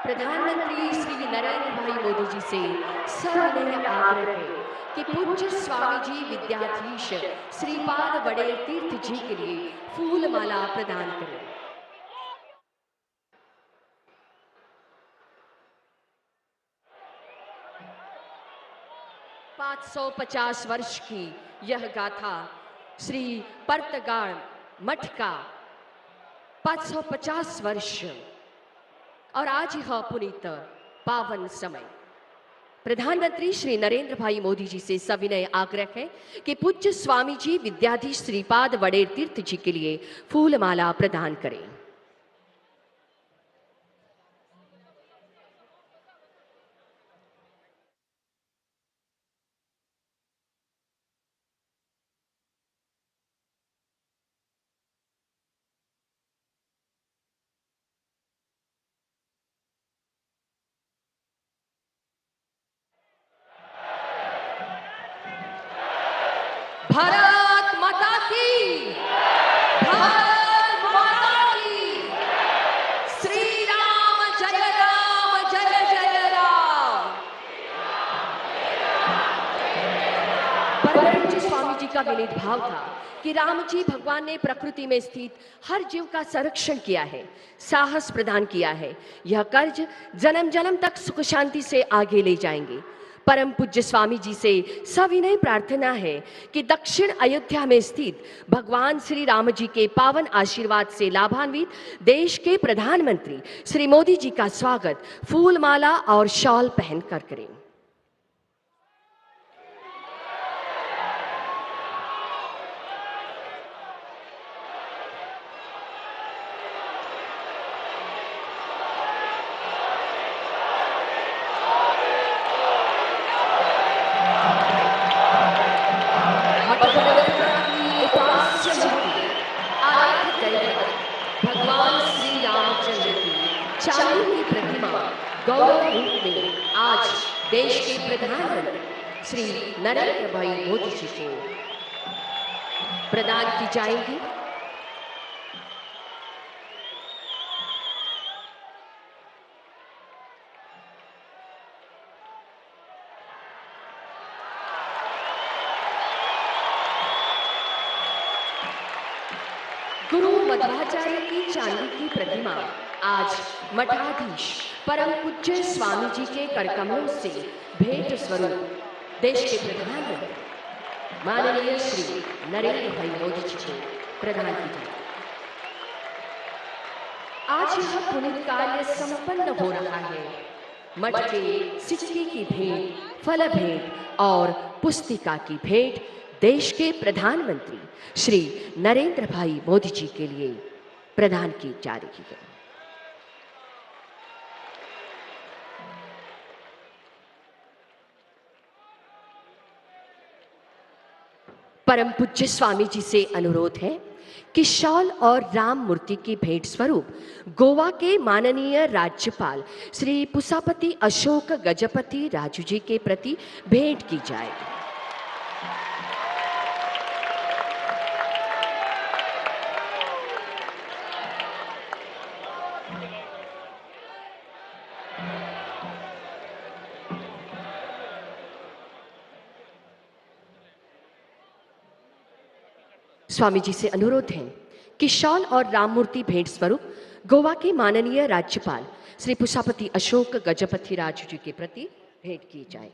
प्रधानमंत्री श्री नरेंद्र भाई मोदी जी से सविनय आग्रह है कि पूज्य स्वामी जी विद्याधीश श्रीपाद वडेर तीर्थ जी के लिए फूल माला प्रदान करें। 550 वर्ष की यह गाथा श्री परतगाड़ मठ का 550 वर्ष और आज यह पुनीत पावन समय। प्रधानमंत्री श्री नरेंद्र भाई मोदी जी से सविनय आग्रह है कि पूज्य स्वामी जी विद्याधीश श्रीपाद वडेर तीर्थ जी के लिए फूल माला प्रदान करें। भारत माता की, भारत माता की, श्री राम जय जय राम। परम पूज्य स्वामी जी का विनीत भाव था कि राम जी भगवान ने प्रकृति में स्थित हर जीव का संरक्षण किया है, साहस प्रदान किया है। यह कर्ज जन्म जन्म तक सुख शांति से आगे ले जाएंगे। परम पूज्य स्वामी जी से सविनय प्रार्थना है कि दक्षिण अयोध्या में स्थित भगवान श्री राम जी के पावन आशीर्वाद से लाभान्वित देश के प्रधानमंत्री श्री मोदी जी का स्वागत फूल माला और शॉल पहनकर करें। भगवान श्री रामचंद्र की चांदी की प्रतिमा गौरव रूप में आज देश के प्रधानमंत्री श्री नरेंद्र भाई मोदी जी को प्रदान की जाएगी। गुरु मध्वाचार्य की चांदी की प्रतिमा आज मठाधीश परम पूज्य स्वामी जी के करकमलों से भेंट स्वरूप देश के प्रधानमंत्री माननीय श्री नरेंद्र भाई मोदी जी को प्रदान की जाए। आज यह पुनीत कार्य संपन्न हो रहा है। मठ के सिक्के की भेंट, फल भेंट और पुस्तिका की भेंट देश के प्रधानमंत्री श्री नरेंद्र भाई मोदी जी के लिए प्रदान की जा रही है। परम पूज्य स्वामी जी से अनुरोध है कि शॉल और राम मूर्ति की भेंट स्वरूप गोवा के माननीय राज्यपाल श्री पुसापति अशोक गजपति राजू जी के प्रति भेंट की जाए। स्वामी जी से अनुरोध है कि शॉल और राम मूर्ति भेंट स्वरूप गोवा के माननीय राज्यपाल श्री पुसापति अशोक गजपति राजू जी के प्रति भेंट की जाए।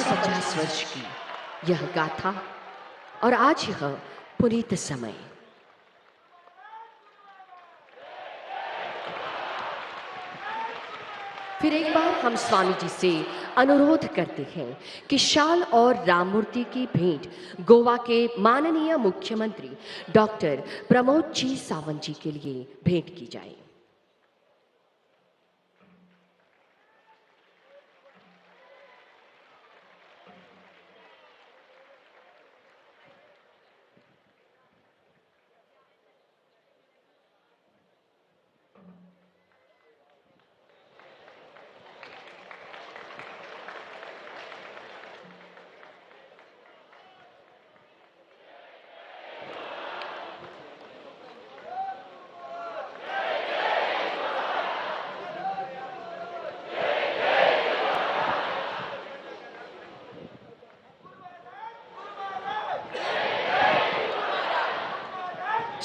पचास वर्ष की यह गाथा और आज यह पुनीत समय। फिर एक बार हम स्वामी जी से अनुरोध करते हैं कि शॉल और राम मूर्ति की भेंट गोवा के माननीय मुख्यमंत्री डॉक्टर प्रमोद जी सावंत जी के लिए भेंट की जाए।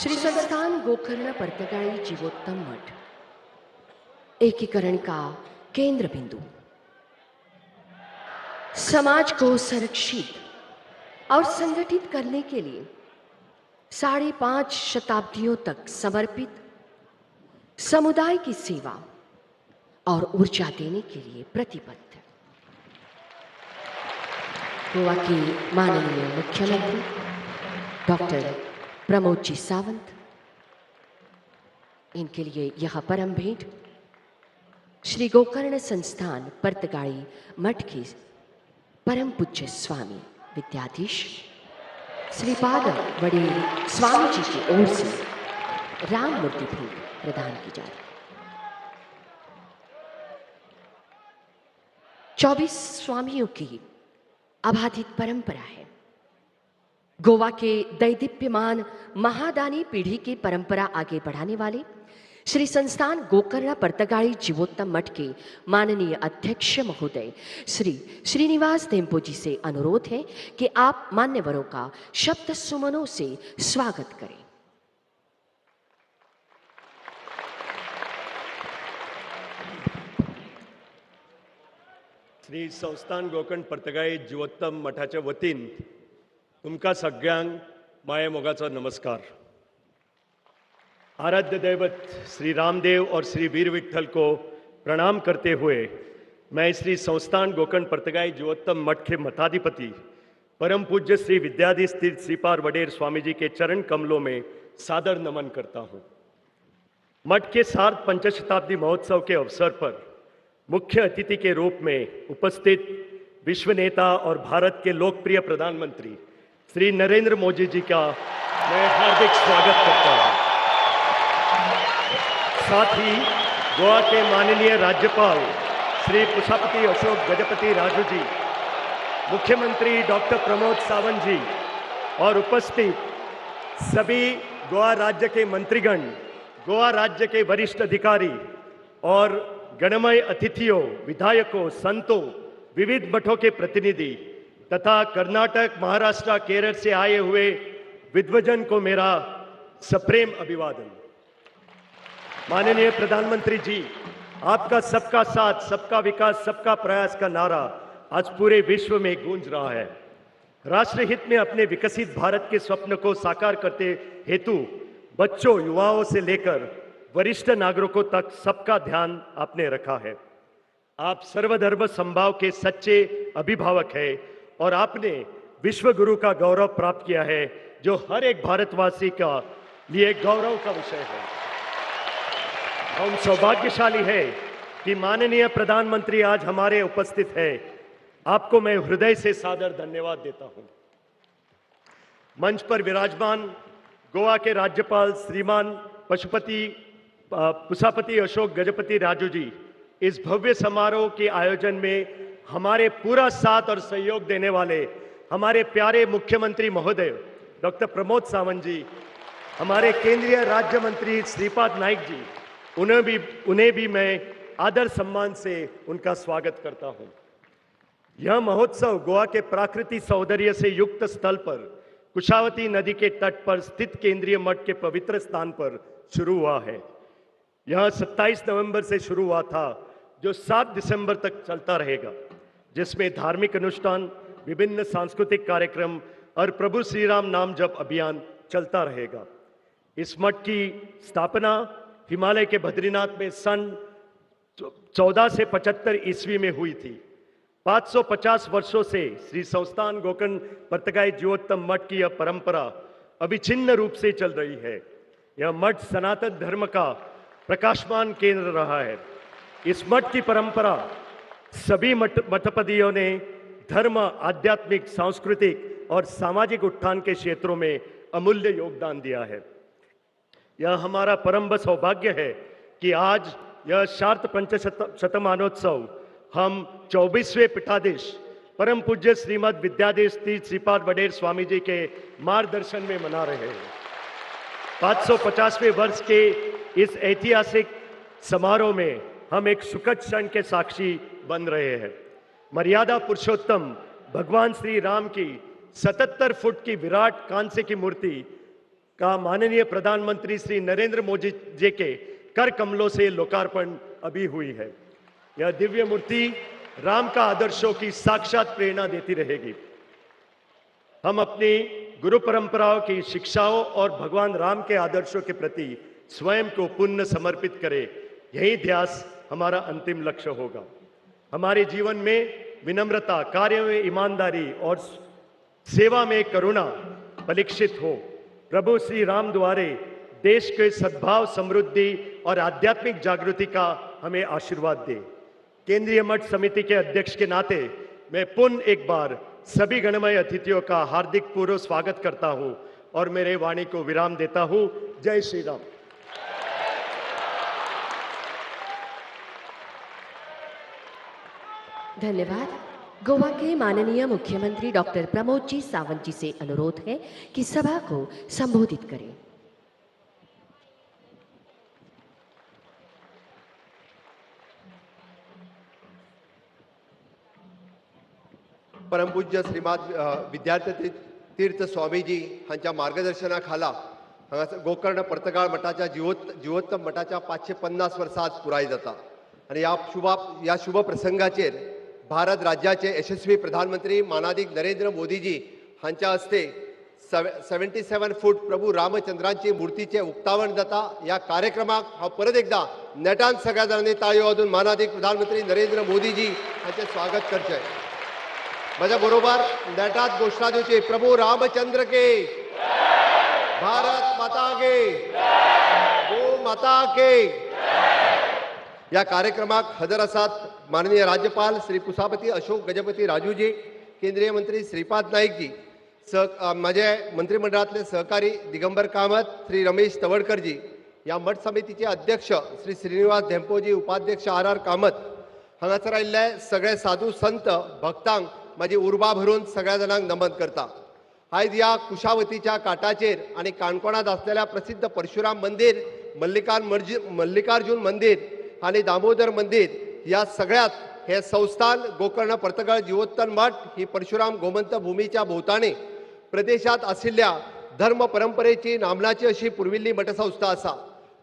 श्री संस्थान गोकर्ण परतगाई जीवोत्तम मठ एकीकरण का केंद्र बिंदु, समाज को संरक्षित और संगठित करने के लिए 5.5 शताब्दियों तक समर्पित, समुदाय की सेवा और ऊर्जा देने के लिए प्रतिबद्ध गोवा के माननीय मुख्यमंत्री डॉक्टर प्रमोद जी सावंत, इनके लिए यह परम भेंट श्री गोकर्ण संस्थान परतगाई मठ के परम पूज्य स्वामी विद्याधीश श्रीपाद वडेल स्वामी जी की ओर से राम मूर्ति भेंट प्रदान की जा रही। 24 स्वामियों की अबाधित परंपरा है। गोवा के दैदीप्यमान महादानी पीढ़ी की परंपरा आगे बढ़ाने वाले श्री संस्थान गोकर्ण परतगाई जीवोत्तम मठ के माननीय अध्यक्ष महोदय श्री श्रीनिवास देम्पो जी से अनुरोध है कि आप मान्यवरों का शब्द सुमनों से स्वागत करें। श्री संस्थान गोकर्ण परतगाई जीवोत्तम मठाच्या वतीन तुमका सगळ्यांक माये मोगाचो नमस्कार। आराध्य दैवत श्री रामदेव और श्री वीर विठल को प्रणाम करते हुए मैं श्री संस्थान गोकर्ण परतगाई जीवोत्तम मठ के मठाधिपति परम पूज्य श्री विद्याधीश तीर्थ श्रीपाद वडेर स्वामी जी के चरण कमलों में सादर नमन करता हूँ। मठ के सार्ध पंचशताब्दी महोत्सव के अवसर पर मुख्य अतिथि के रूप में उपस्थित विश्व नेता और भारत के लोकप्रिय प्रधानमंत्री श्री नरेंद्र मोदी जी का मैं हार्दिक स्वागत करता हूँ। साथ ही गोवा के माननीय राज्यपाल श्री पुष्पापति अशोक गजपति राजू जी, मुख्यमंत्री डॉक्टर प्रमोद सावंत जी और उपस्थित सभी गोवा राज्य के मंत्रीगण, गोवा राज्य के वरिष्ठ अधिकारी और गणमान्य अतिथियों, विधायकों, संतों, विविध मठों के प्रतिनिधि तथा कर्नाटक, महाराष्ट्र, केरल से आए हुए विद्वजन को मेरा सप्रेम अभिवादन। माननीय प्रधानमंत्री जी, आपका सबका साथ, सबका विकास, सबका प्रयास का नारा आज पूरे विश्व में गूंज रहा है। राष्ट्र हित में अपने विकसित भारत के स्वप्न को साकार करते हेतु बच्चों, युवाओं से लेकर वरिष्ठ नागरिकों तक सबका ध्यान आपने रखा है। आप सर्वधर्म समभाव के सच्चे अभिभावक हैं और आपने विश्व गुरु का गौरव प्राप्त किया है, जो हर एक भारतवासी का लिए गौरव का विषय है। हम सौभाग्यशाली है कि माननीय प्रधानमंत्री आज हमारे उपस्थित है। आपको मैं हृदय से सादर धन्यवाद देता हूं। मंच पर विराजमान गोवा के राज्यपाल श्रीमान पुष्पापति अशोक गजपति राजू जी इस भव्य समारोह के आयोजन में हमारे पूरा साथ और सहयोग देने वाले हमारे प्यारे मुख्यमंत्री महोदय डॉक्टर प्रमोद सावंत जी, हमारे केंद्रीय राज्य मंत्री श्रीपाद नाइक जी, उन्हें भी मैं आदर सम्मान से उनका स्वागत करता हूं। यह महोत्सव गोवा के प्राकृतिक सौंदर्य से युक्त स्थल पर कुशावती नदी के तट पर स्थित केंद्रीय मठ के पवित्र स्थान पर शुरू हुआ है। यह 27 नवंबर से शुरू हुआ था, जो 7 दिसंबर तक चलता रहेगा, जिसमें धार्मिक अनुष्ठान, विभिन्न सांस्कृतिक कार्यक्रम और प्रभु श्री राम नाम जप अभियान चलता रहेगा। इस मठ की स्थापना हिमालय के बद्रीनाथ में सन 1475 ईस्वी में हुई थी। 550 वर्षों से श्री संस्थान गोकर्ण परतगाई जीवोत्तम मठ की यह परंपरा अविच्छिन्न रूप से चल रही है। यह मठ सनातन धर्म का प्रकाशमान केंद्र रहा है। इस मठ की परंपरा सभी मठपतियों ने धर्म, आध्यात्मिक, सांस्कृतिक और सामाजिक उत्थान के क्षेत्रों में अमूल्य योगदान दिया है। यह हमारा परम सौभाग्य है कि आज यह सार्ध पंचशतमानोत्सव हम 24वें पीठाधीश परम पूज्य श्रीमद विद्याधीश तीर्थ श्रीपाद वडेर स्वामी जी के मार्गदर्शन में मना रहे हैं। 550वें वर्ष के इस ऐतिहासिक समारोह में हम एक सुखद क्षण के साक्षी बन रहे हैं। मर्यादा पुरुषोत्तम भगवान श्री राम की 77 फुट की विराट कांस्य की मूर्ति का माननीय प्रधानमंत्री श्री नरेंद्र मोदी जी के कर कमलों से लोकार्पण अभी हुई है। यह दिव्य मूर्ति राम का आदर्शों की साक्षात प्रेरणा देती रहेगी। हम अपनी गुरु परंपराओं की शिक्षाओं और भगवान राम के आदर्शों के प्रति स्वयं को पुण्य समर्पित करें, यही ध्यास हमारा अंतिम लक्ष्य होगा। हमारे जीवन में विनम्रता, कार्य में ईमानदारी और सेवा में करुणा परीक्षित हो। प्रभु श्री राम द्वारे देश के सद्भाव, समृद्धि और आध्यात्मिक जागृति का हमें आशीर्वाद दे। केंद्रीय मठ समिति के अध्यक्ष के नाते मैं पुनः एक बार सभी गणमान्य अतिथियों का हार्दिक पूर्व स्वागत करता हूं और मेरे वाणी को विराम देता हूं। जय श्री राम। धन्यवाद। गोवा के माननीय मुख्यमंत्री डॉक्टर प्रमोद जी सावंत जी से अनुरोध है कि सभा को संबोधित करें। परमपूज्य श्रीमाद विद्यार्थी तीर्थ स्वामीजी हांच्या मार्गदर्शनाखाला हांगासर गोकर्ण पर्तगाळ मठाच्या जीवोत्तम मठाच्या 550 वर्सां आज पुराय जाता आणि या शुभ प्रसंगाचेर भारत राज्याचे यशस्वी प्रधानमंत्री मानाधिक नरेंद्र मोदीजी हांच्या हस्ते 77 फूट प्रभू रामचंद्रांची मूर्तीचे उक्तावण जाता। या कार्यक्रमाक हांव परत एकदा नेटान सगळ्या जाणांनी ताळयो वाजून मानाधिक प्रधानमंत्री नरेंद्र मोदीजी हांचे स्वागत करचें। माझ्या बरोबर नेटात घोषणा दिवची, प्रभू रामचंद्र के, भारत माता के, गो माता के। या कार्यक्रमाक हजर आसात माननीय राज्यपाल श्री पुसापती अशोक गजपती राजूजी, केंद्रीय मंत्री श्रीपाद नाईकजी, माझे मंत्रिमंडळातले सहकारी दिगंबर कामत, श्री रमेश तवडकरजी, या मठ समितीचे अध्यक्ष श्री श्रीनिवास धेंपोजी, उपाध्यक्ष आर कामत, हांगासर आयिल्ले सगळे साधू संत भक्तांक माझी उर्बा भरून सगळ्या जाणांक नमन करता। आयज या कुशावतीच्या काटाचेर आणि काणकोणात असलेल्या प्रसिद्ध परशुराम मंदिर, मल्लिकार्जुन मंदिर आणि दामोदर मंदिर या सगळ्यात हे संस्थान गोकर्ण पर्तगाळ जीवोत्तम मठ ही परशुराम गोमंत भूमीच्या भोवताणी प्रदेशात आशिल्ल्या धर्म परंपरेची नामनाची अशी पुरविल्ली मठसंस्था आसा।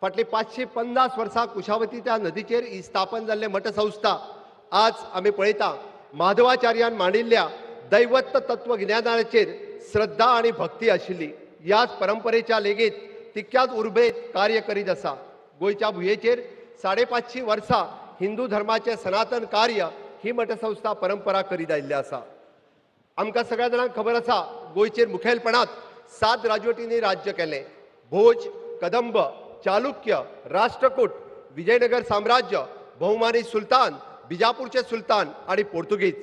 फाटली 550 वर्सां कुशावती त्या नदीचेर ही स्थापन जाल्ले मठसंस्था आज आमी पळयता माधवाचार्यान मांडिल्ल्या दैवत्व तत्वज्ञानाचेर श्रद्धा आणि भक्ती आशिल्ली। याच परंपरेच्या लेगीत तितक्याच उर्बेत कार्य करीत आसा। गोंयच्या भुंयेचेर 550 वर्सां हिंदू धर्माचे सनातन कार्य ही मठसंस्था परंपरा करीत आयिल्ली आसा। आमकां सगळ्या जाणांक खबर आसा गोंयचेर मुखेलपणांत 7 राजवटींनी राज्य केलें। भोज, कदंब, चालुक्य, राष्ट्रकूट, विजयनगर साम्राज्य, बहुमानी सुलतान, बिजापूरचे सुलतान आणि पोर्तुगीज।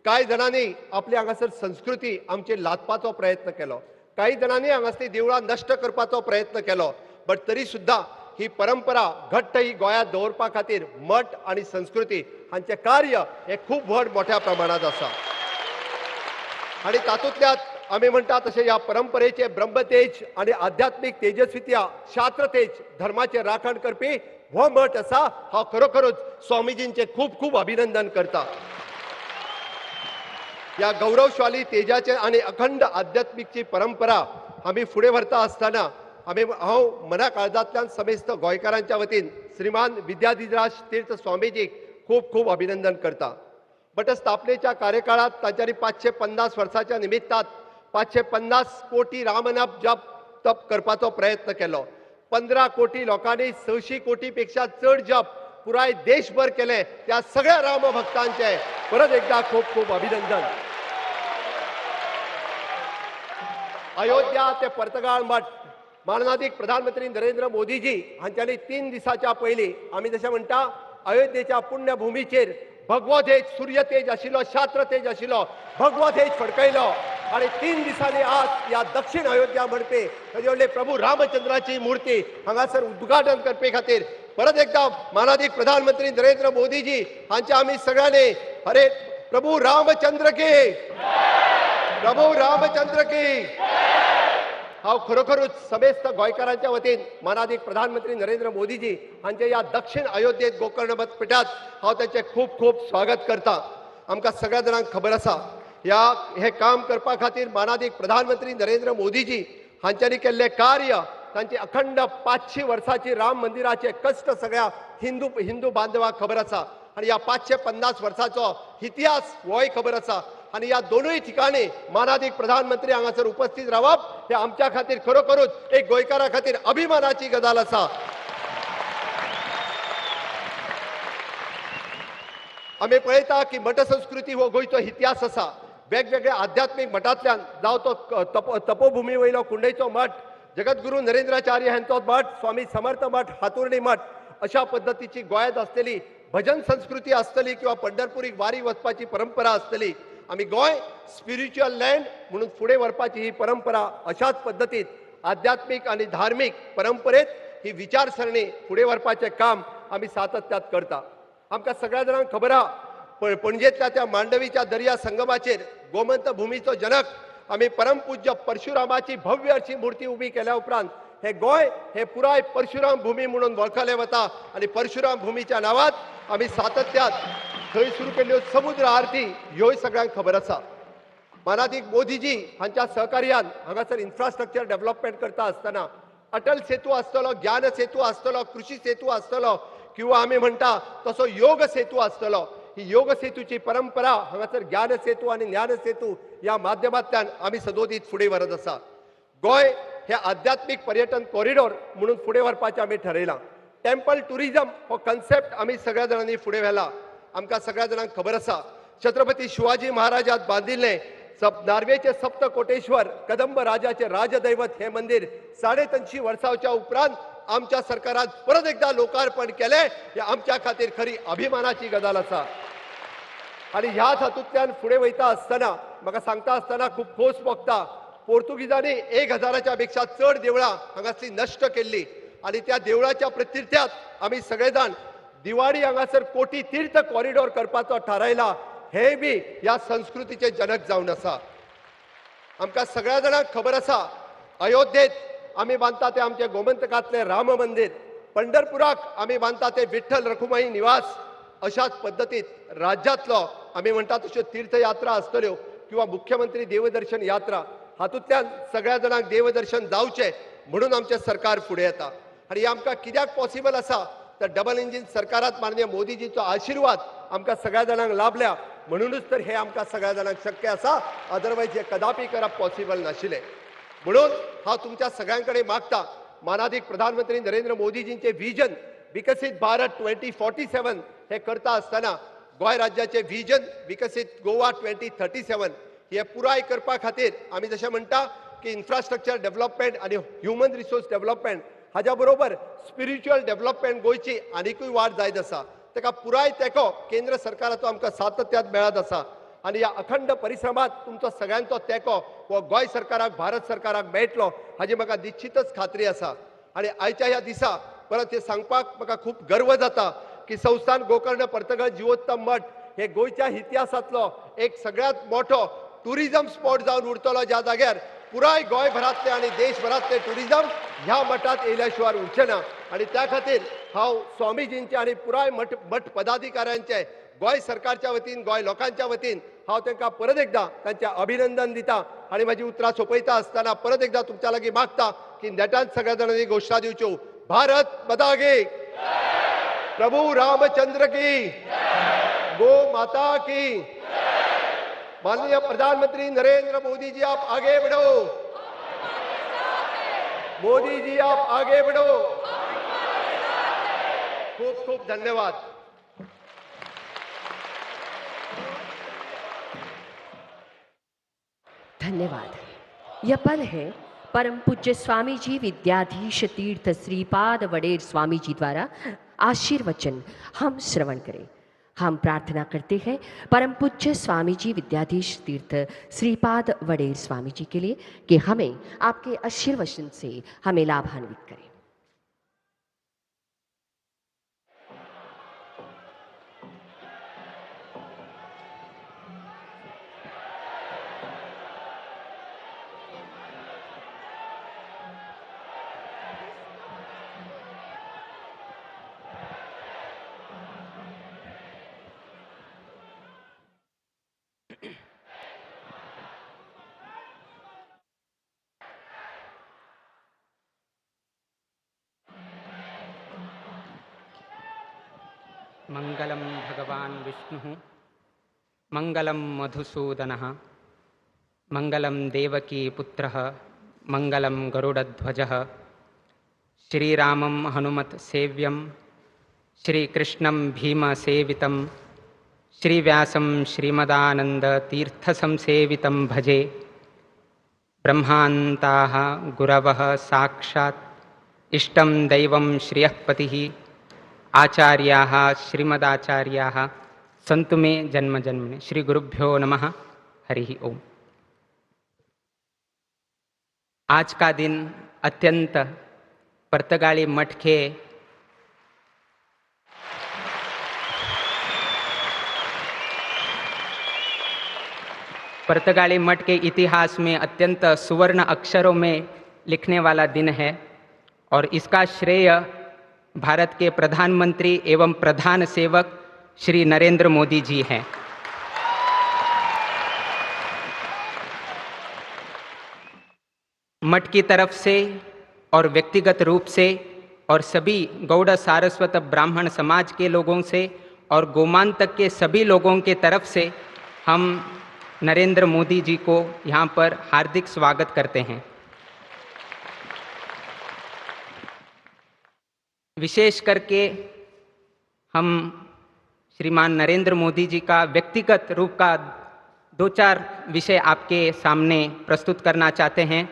कांय जाणांनी आपली हांगासर संस्कृती आमचेर लादपाचो प्रयत्न केलो, कांय जाणांनी हांगासली देवळां नश्ट करपाचो प्रयत्न केलो, बट तरी सुद्धा ही परंपरा घट्ट ही गोंयांत दवरपा खातीर मठ आणि संस्कृती हांचे कार्य हे खूब व्हड मोठ्या प्रमाणात आसा। आणि तातूंतल्यात आमी म्हणटा तशें ह्या परंपरेचे ब्रह्मतेज आणि आध्यात्मिक तेजस्वित्या शास्त्रतेज धर्माचे राखण करपी हो मठ आसा। हांव खरोखरच स्वामीजींचे खूब खूब अभिनंदन करता। या गौरवशाली तेजाचे आणि अखंड आध्यात्मिकची परंपरा आमी फुडें व्हरता आसतना हांव मना काळजांतल्यान समेस्त गोंयकारांच्या वतीन श्रीमान विद्याधिराज तीर्थ स्वामीजीक खूब खूब अभिनंदन करता। मठ स्थापनेच्या कार्यकाळात तांच्यानी 550 वर्साच्या निमित्तात 550 कोटी रामनाम जप करपाचो प्रयत्न केलो। 15 कोटी लोकांनी 600 कोटीपेक्षा चड जप पुराय देशभर केले। त्या सगळ्या रामभक्तांचे परत एकदा खूप खूप अभिनंदन। अयोध्या ते पर्तगाळ मठ माननीय प्रधानमंत्री नरेंद्र मोदीजी हांच्यांनी 3 दिसाच्या पयलीं आमी जशें म्हणटा अयोध्येच्या पुण्यभूमीचेर भगवो तेज, सूर्य तेज आशिल्लो, शास्त्र तेज आशिल्लो, भगवो तेज फडकयलो आणि 3 दिसांनी आज या दक्षिण अयोध्या म्हणपी ताजे व्हडले प्रभू रामचंद्राची मूर्ती हांगासर उद्घाटन करपे खातीर परत एकदा माननीय प्रधानमंत्री नरेंद्र मोदीजी हांचे आमी सगळ्यांनी हरे प्रभू रामचंद्र की, प्रभू रामचंद्र की। हांव खरोखरूच समेस्त गोंयकारांच्या वतीन माननीय प्रधानमंत्री नरेंद्र मोदीजी हांचे या दक्षिण अयोध्येत गोकर्ण मठपीठात हांव तांचे खूब खूब स्वागत करता। आमकां सगळ्या जाणांक खबर आसा हे काम करपा खातीर माननीय प्रधानमंत्री नरेंद्र मोदीजी हांच्यानी केल्ले कार्य, तांची अखंड 500 वर्साची राम मंदिराचे कष्ट सगळ्या हिंदू बांधवांक खबर आसा आणि या 550 वर्साचो इतिहास होय खबर आसा आणि या दोनूय ठिकाणी मानाधीक प्रधानमंत्री हांगासर उपस्थित रावप हे आमच्या खातीर खरोखरूच एक गोंयकारा खातीर अभिमानाची गजाल आसा. आमी पळयता की मठ संस्कृती हो गोंयचो इतिहास आसा. वेगवेगळ्या आध्यात्मिक मठांतल्यान जावं तो तपोभुमी वयलो कुंडयचो मठ, जगद्गुरू नरेंद्राचार्य हांचो मठ, स्वामी समर्थ मठ, हातुर्डी मठ, अशा पद्धतीची गोंयांत आसलेली भजन संस्कृती आसतली किंवा पंढरपुरीक वारी वचपाची परंपरा आसतली. आमी गोंय स्पिरिच्युअल लँड म्हणून फुडें व्हरपाची ही परंपरा अशाच पद्धतीत आध्यात्मिक आणि धार्मीक परंपरेत ही विचारसरणी फुडें व्हरपाचें काम आमी सातत्यात करता. आमकां सगळ्या जाणांक खबर आहा पणजेंतल्या त्या मांडवीच्या दर्या संगमाचेर गोमंत भुमीचो जनक आमी परमपूज्य परशुरामाची भव्य अशी मूर्ती उबी केल्या उपरांत हे गोंय हे पुराय परशुराम भूमी म्हणून वळखले वता आणि परशुराम भूमीच्या नावात आमी सातत्यात थंय सुरू केल्ल्यो समुद्र आरती ह्योय सगळ्यांक खबर आसा. मानाधीक मोदीजी हांच्या सहकार्यान हांगासर इन्फ्रास्ट्रक्चर डेव्हलपमेंट करता आसतना अटल सेतू आसतलो, ज्ञान सेतू आसतलो, कृषी सेतू आसतलो किंवा आमी म्हणटा तसो योग सेतू आसतलो. ही योग सेतूची परंपरा हांगासर ज्ञान सेतू आणि ज्ञान सेतू या माध्यमांतल्यान आमी सदोदीत फुडें व्हरत आसा. गोंय हे आध्यात्मिक पर्यटन कॉरिडॉर म्हणून फुडें व्हरपाचें आमी ठरयलां. टेम्पल टुरिजम हो कन्सेप्ट आमी सगळ्या जाणांनी फुडें व्हेला. आमकां सगळ्या जाणांक खबर आसा छत्रपती शिवाजी महाराजात बांदिल्लें नार्वेचे सप्त कोटेश्वर कदंब राजाचे राजदैवत हे मंदिर 350 वर्सांच्या उपरांत आमच्या सरकारान परत एकदा लोकार्पण केले हे आमच्या खातीर खरी अभिमानाची गजाल आसा. आणि ह्याच हातूंतल्यान फुडें वयता आसतना म्हाका सांगता आसतना खूब खोस भोगता. पोर्तुगीजांनी 1000 पेक्षा चड देवळां हांगासली नश्ट केल्ली आणि त्या देवळाच्या प्रतीर्थ्यात आमी सगळे जाण दिवाळी हांगासर कोटी तीर्थ कॉरिडॉर करपाचो थारायला. हे बी ह्या संस्कृतीचे जनक जावन आसा. आमकां सगळ्या जाणांक खबर आसा अयोध्येत आमी बांदता ते आमचे गोमंतकातले राम मंदिर, पंढरपुराक आमी बांदता ते विठ्ठल रखुमाई निवास, अशाच पद्धतीत राज्यातलो आमी म्हणटा तश्यो तीर्थयात्रा आसतल्यो किंवा मुख्यमंत्री देवदर्शन यात्रा हातूंतल्यान सगळ्या जाणांक देवदर्शन जावचें म्हणून आमचें सरकार फुडें येता. आनी हे आमकां कित्याक पॉसिबल आसा तर डबल इंजीन सरकारात माननीय मोदीजीचो आशिर्वाद आमकां सगळ्या जाणांक लाभल्या म्हणूनच तर हे आमकां सगळ्या जाणांक शक्य आसा. अदरवायज हे कदापि करप पॉसिबल नाशिल्लें. म्हणून हांव तुमच्या सगळ्यां कडेन मागता मानाधीक प्रधानमंत्री नरेंद्र मोदीजींचे विजन विकसीत भारत 2047 हे करता आसतना गोंय राज्याचे विजन विकसीत गोवा 2037 हे पुराय करपा खातीर आमी जशें म्हणटा की इन्फ्रास्ट्रक्चर डेव्हलपमेंट आणि ह्युमन रिसोर्स डेव्हलपमेंट हाज्या बरोबर स्पिरिच्युअल डेव्हलपमेंट गोंयची आनीकूय वाड जायत आसा. ताका पुराय तेंको केंद्र सरकाराचो आमकां सातत्यात मेळत आसा आणि या अखंड परिश्रमात तुमचो सगळ्यांचो तेंको हो गोंय सरकाराक भारत सरकाराक मेळटलो हाजी म्हाका निश्चितच खात्री आसा. आणि आयच्या ह्या दिसा परत हे सांगपाक म्हाका खूब गर्व जाता की संस्थान गोकर्ण पर्तगळ जिवोत्तम मठ हे गोंयच्या इतिहासातलो एक सगळ्यात मोठो टुरिझम स्पॉट जावन उरतलो, ज्या जाग्यार पुराय गोंयभरातले आणि देशभरातले टुरिझम ह्या मठात येयल्या शिवाय उरचे ना. आणि त्या खातीर हांव स्वामीजींचे आणि पुराय मठ पदाधिकाऱ्यांचे गोंय सरकारच्या वतीन गोंय लोकांच्या वतीन हांव तांकां परत एकदा तांचे अभिनंदन दिता. आणि माझी उतरां सोंपयता आसतना परत एकदा तुमच्या लागीं मागता की नेटान सगळ्या जाणांनी घोषणा दिवच्यो. भारत माता की, प्रभू रामचंद्र की, गो माता की. माननीय प्रधानमंत्री नरेंद्र मोदी जी आप आगे बढ़ो, मोदी जी आप आगे बढ़ो. खूब खूब धन्यवाद. धन्यवाद. यह पल है परम पूज्य स्वामी जी विद्याधीश तीर्थ श्रीपाद वडेर स्वामी जी द्वारा आशीर्वचन हम श्रवण करें. हम प्रार्थना करते हैं परम पूज्य स्वामी जी विद्याधीश तीर्थ श्रीपाद वडेर स्वामी जी के लिए कि हमें आपके आशीर्वचन से हमें लाभान्वित करें. मंगलम भगवान विष्णु मंगलम मधुसूदनः मंगलम देवकी पुत्रः मंगलम गरुडध्वजः श्रीरामं हनुमत सेव्यं श्रीकृष्णं भीमसेवितं श्रीव्यासं श्रीमदानन्दतीर्थसंसेवितं भजे। ब्रह्मान्ताः गुरवः साक्षात् इष्टं दैवं श्रियः पतिः आचार्याः श्रीमदाचार्याः सन्तु मे जन्म जन्मनि। श्री गुरुभ्यो नमः। हरि ओम। आज का दिन अत्यंत पर्तगाली मठ के इतिहास में अत्यंत सुवर्ण अक्षरों में लिखने वाला दिन है और इसका श्रेय भारत के प्रधानमंत्री एवं प्रधान सेवक श्री नरेंद्र मोदी जी हैं। मठ की तरफ से और व्यक्तिगत रूप से और सभी गौड़ सारस्वत ब्राह्मण समाज के लोगों से और गोमांतक के सभी लोगों के तरफ से हम नरेंद्र मोदी जी को यहाँ पर हार्दिक स्वागत करते हैं। विशेष करके हम श्रीमान नरेंद्र मोदी जी का व्यक्तिगत रूप का 2-4 विषय आपके सामने प्रस्तुत करना चाहते हैं।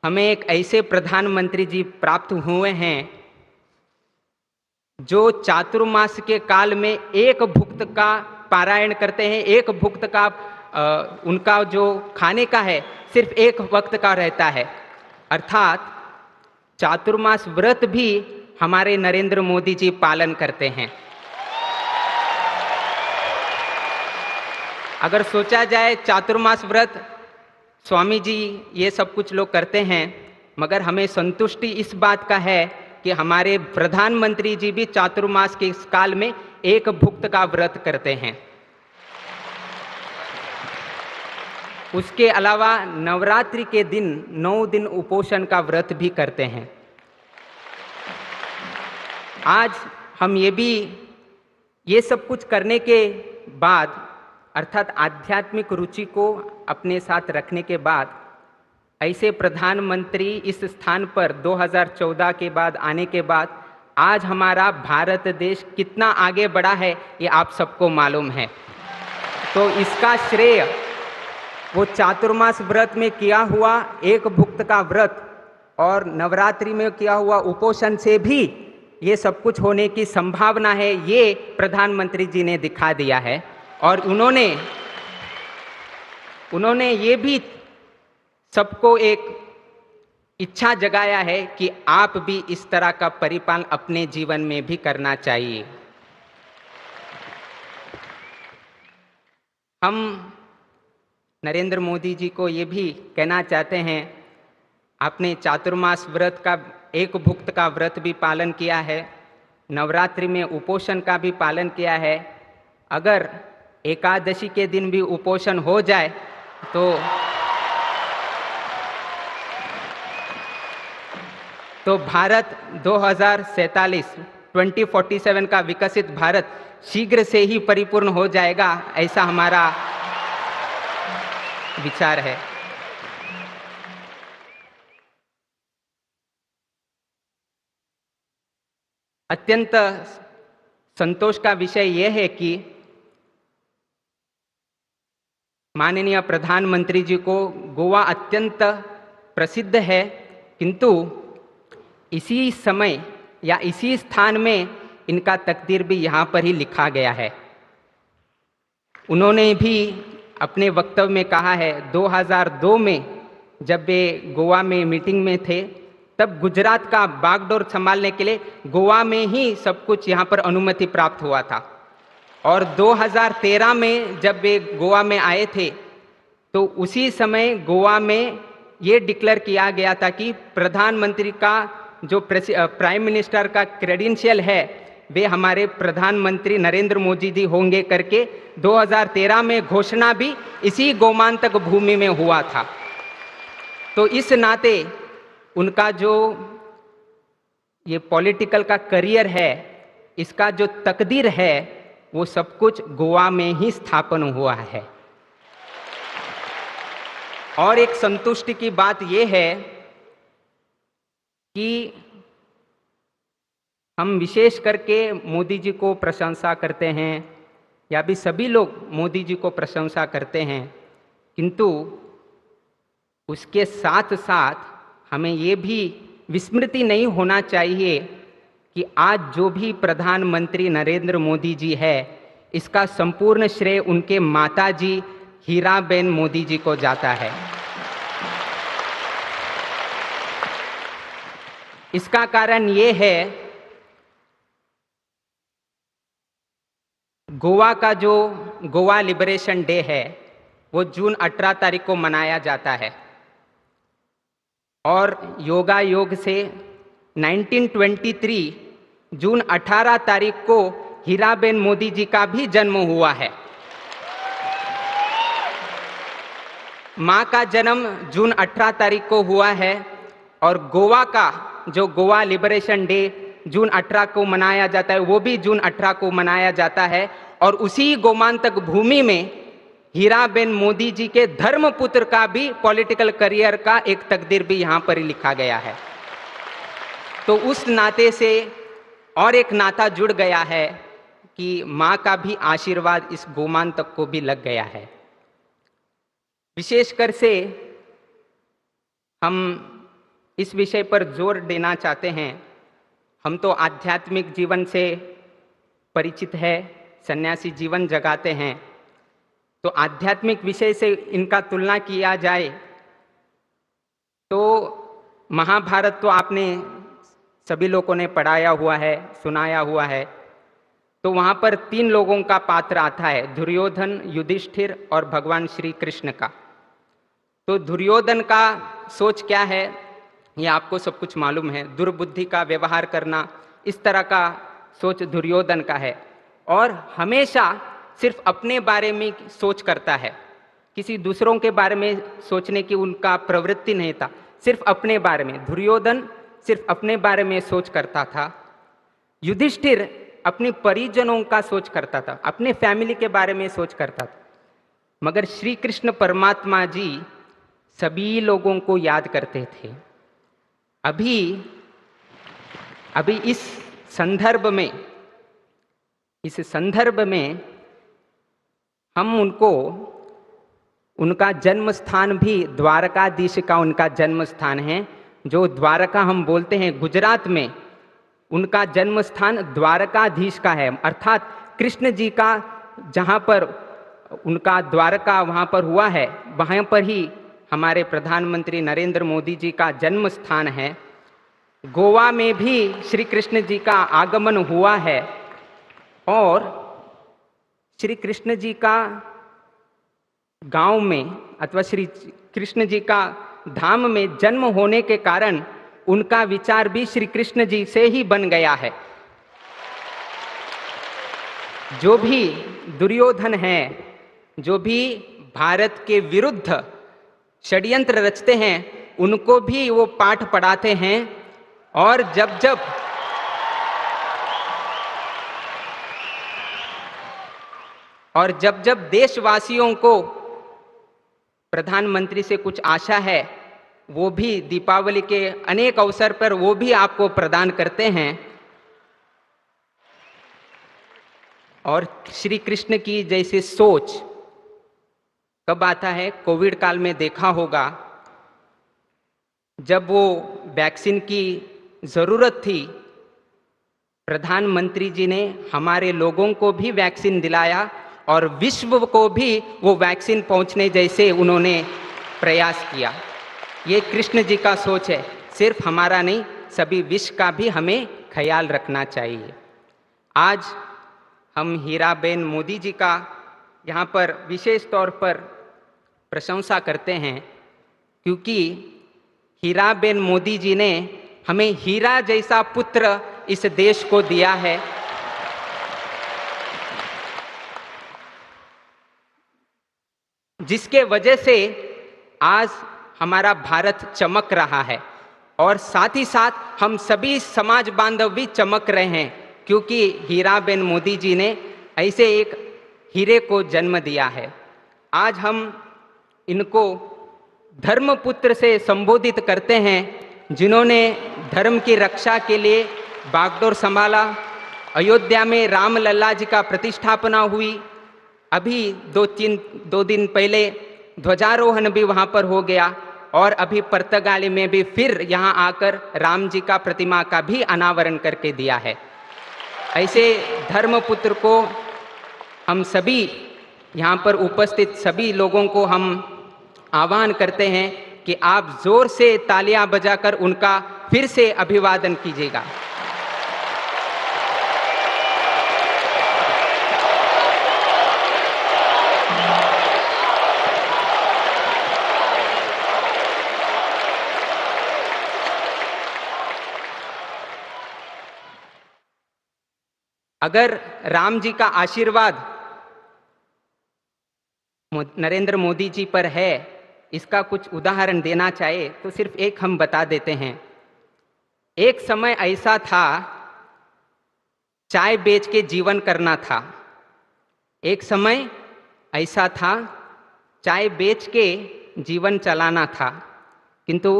हमें एक ऐसे प्रधानमंत्री जी प्राप्त हुए हैं जो चातुर्मास के काल में एक भुक्त का पारायण करते हैं। एक भुक्त का उनका जो खाने का है सिर्फ एक वक्त का रहता है, अर्थात चातुर्मास व्रत भी हमारे नरेंद्र मोदी जी पालन करते हैं। अगर सोचा जाए चातुर्मास व्रत स्वामी जी ये सब कुछ लोग करते हैं, मगर हमें संतुष्टि इस बात का है कि हमारे प्रधानमंत्री जी भी चातुर्मास के इस काल में एक भुक्त का व्रत करते हैं। उसके अलावा नवरात्रि के दिन 9 दिन उपोषण का व्रत भी करते हैं। आज हम ये सब कुछ करने के बाद, अर्थात आध्यात्मिक रुचि को अपने साथ रखने के बाद, ऐसे प्रधानमंत्री इस स्थान पर 2014 के बाद आने के बाद आज हमारा भारत देश कितना आगे बढ़ा है ये आप सबको मालूम है। तो इसका श्रेय वो चातुर्मास व्रत में किया हुआ एक भुक्त का व्रत और नवरात्रि में किया हुआ उपोषण से भी ये सब कुछ होने की संभावना है, ये प्रधानमंत्री जी ने दिखा दिया है। और उन्होंने ये भी सबको एक इच्छा जगाया है कि आप भी इस तरह का परिपालन अपने जीवन में भी करना चाहिए। हम नरेंद्र मोदी जी को ये भी कहना चाहते हैं, आपने चातुर्मास व्रत का एक भुक्त का व्रत भी पालन किया है, नवरात्रि में उपोषण का भी पालन किया है। अगर एकादशी के दिन भी उपोषण हो जाए तो भारत 2047 का विकसित भारत शीघ्र से ही परिपूर्ण हो जाएगा, ऐसा हमारा विचार है। अत्यंत संतोष का विषय यह है कि माननीय प्रधानमंत्री जी को गोवा अत्यंत प्रसिद्ध है, किंतु इसी समय या इसी स्थान में इनका तकदीर भी यहाँ पर ही लिखा गया है। उन्होंने भी अपने वक्तव्य में कहा है, 2002 में जब वे गोवा में मीटिंग में थे तब गुजरात का बागडोर संभालने के लिए गोवा में ही सब कुछ यहाँ पर अनुमति प्राप्त हुआ था। और 2013 में जब वे गोवा में आए थे तो उसी समय गोवा में ये डिक्लेयर किया गया था कि प्रधानमंत्री का जो प्राइम मिनिस्टर का क्रेडेंशियल है वे हमारे प्रधानमंत्री नरेंद्र मोदी जी होंगे करके 2013 में घोषणा भी इसी गोमांतक भूमि में हुआ था। तो इस नाते उनका जो ये पॉलिटिकल का करियर है, इसका जो तकदीर है वो सब कुछ गोवा में ही स्थापन हुआ है। और एक संतुष्टि की बात यह है कि हम विशेष करके मोदी जी को प्रशंसा करते हैं, या भी सभी लोग मोदी जी को प्रशंसा करते हैं, किंतु उसके साथ साथ हमें ये भी विस्मृति नहीं होना चाहिए कि आज जो भी प्रधानमंत्री नरेंद्र मोदी जी है, इसका संपूर्ण श्रेय उनके माताजी हीराबेन मोदी जी को जाता है। इसका कारण ये है, गोवा का जो गोवा लिबरेशन डे है वो जून 18 तारीख को मनाया जाता है, और योगा योग से 1923 जून 18 तारीख को हीराबेन मोदी जी का भी जन्म हुआ है। माँ का जन्म जून 18 तारीख को हुआ है, और गोवा का जो गोवा लिबरेशन डे जून 18 को मनाया जाता है वो भी जून 18 को मनाया जाता है। और उसी गोमांतक भूमि में हीराबेन मोदी जी के धर्मपुत्र का भी पॉलिटिकल करियर का एक तकदीर भी यहाँ पर ही लिखा गया है। तो उस नाते से और एक नाता जुड़ गया है कि माँ का भी आशीर्वाद इस गोमांतक को भी लग गया है। विशेषकर से हम इस विषय पर जोर देना चाहते हैं। हम तो आध्यात्मिक जीवन से परिचित है, सन्यासी जीवन जगाते हैं, तो आध्यात्मिक विषय से इनका तुलना किया जाए तो महाभारत तो आपने सभी लोगों ने पढ़ाया हुआ है, सुनाया हुआ है। तो वहाँ पर 3 लोगों का पात्र आता है, दुर्योधन, युधिष्ठिर और भगवान श्री कृष्ण का। तो दुर्योधन का सोच क्या है ये आपको सब कुछ मालूम है, दुर्बुद्धि का व्यवहार करना, इस तरह का सोच दुर्योधन का है, और हमेशा सिर्फ अपने बारे में सोच करता है, किसी दूसरों के बारे में सोचने की उनका प्रवृत्ति नहीं था, सिर्फ अपने बारे में। दुर्योधन सिर्फ अपने बारे में सोच करता था। युधिष्ठिर अपने परिजनों का सोच करता था, अपने फैमिली के बारे में सोच करता था। मगर श्री कृष्ण परमात्मा जी सभी लोगों को याद करते थे। अभी इस संदर्भ में हम उनको, उनका जन्म स्थान भी द्वारकाधीश का उनका जन्म स्थान है, जो द्वारका हम बोलते हैं गुजरात में, उनका जन्म स्थान द्वारकाधीश का है। अर्थात कृष्ण जी का जहाँ पर उनका द्वारका वहाँ पर हुआ है, वहाँ पर ही हमारे प्रधानमंत्री नरेंद्र मोदी जी का जन्म स्थान है। गोवा में भी श्री कृष्ण जी का आगमन हुआ है, और श्री कृष्ण जी का गांव में अथवा श्री कृष्ण जी का धाम में जन्म होने के कारण उनका विचार भी श्री कृष्ण जी से ही बन गया है। जो भी दुर्योधन है, जो भी भारत के विरुद्ध षड्यंत्र रचते हैं, उनको भी वो पाठ पढ़ाते हैं। और जब जब देशवासियों को प्रधानमंत्री से कुछ आशा है, वो भी दीपावली के अनेक अवसर पर वो भी आपको प्रदान करते हैं। और श्री कृष्ण की जैसे सोच कब आता है, कोविड काल में देखा होगा, जब वो वैक्सीन की जरूरत थी, प्रधानमंत्री जी ने हमारे लोगों को भी वैक्सीन दिलाया और विश्व को भी वो वैक्सीन पहुंचने जैसे उन्होंने प्रयास किया। ये कृष्ण जी का सोच है, सिर्फ हमारा नहीं, सभी विश्व का भी हमें ख्याल रखना चाहिए। आज हम हीराबेन मोदी जी का यहाँ पर विशेष तौर पर प्रशंसा करते हैं, क्योंकि हीराबेन मोदी जी ने हमें हीरा जैसा पुत्र इस देश को दिया है। जिसके वजह से आज हमारा भारत चमक रहा है। और साथ ही साथ हम सभी समाज बांधव भी चमक रहे हैं, क्योंकि हीराबेन मोदी जी ने ऐसे एक हीरे को जन्म दिया है। आज हम इनको धर्मपुत्र से संबोधित करते हैं, जिन्होंने धर्म की रक्षा के लिए बागडोर संभाला। अयोध्या में रामलला जी का प्रतिष्ठापना हुई। अभी दो दिन पहले ध्वजारोहण भी वहाँ पर हो गया, और अभी पुर्तगाली में भी फिर यहाँ आकर राम जी का प्रतिमा का भी अनावरण करके दिया है। ऐसे धर्मपुत्र को हम सभी यहाँ पर उपस्थित सभी लोगों को हम आह्वान करते हैं कि आप जोर से तालियां बजाकर उनका फिर से अभिवादन कीजिएगा। अगर राम जी का आशीर्वाद नरेंद्र मोदी जी पर है, इसका कुछ उदाहरण देना चाहे तो सिर्फ एक हम बता देते हैं। एक समय ऐसा था, चाय बेच के जीवन करना था। एक समय ऐसा था, चाय बेच के जीवन चलाना था, किंतु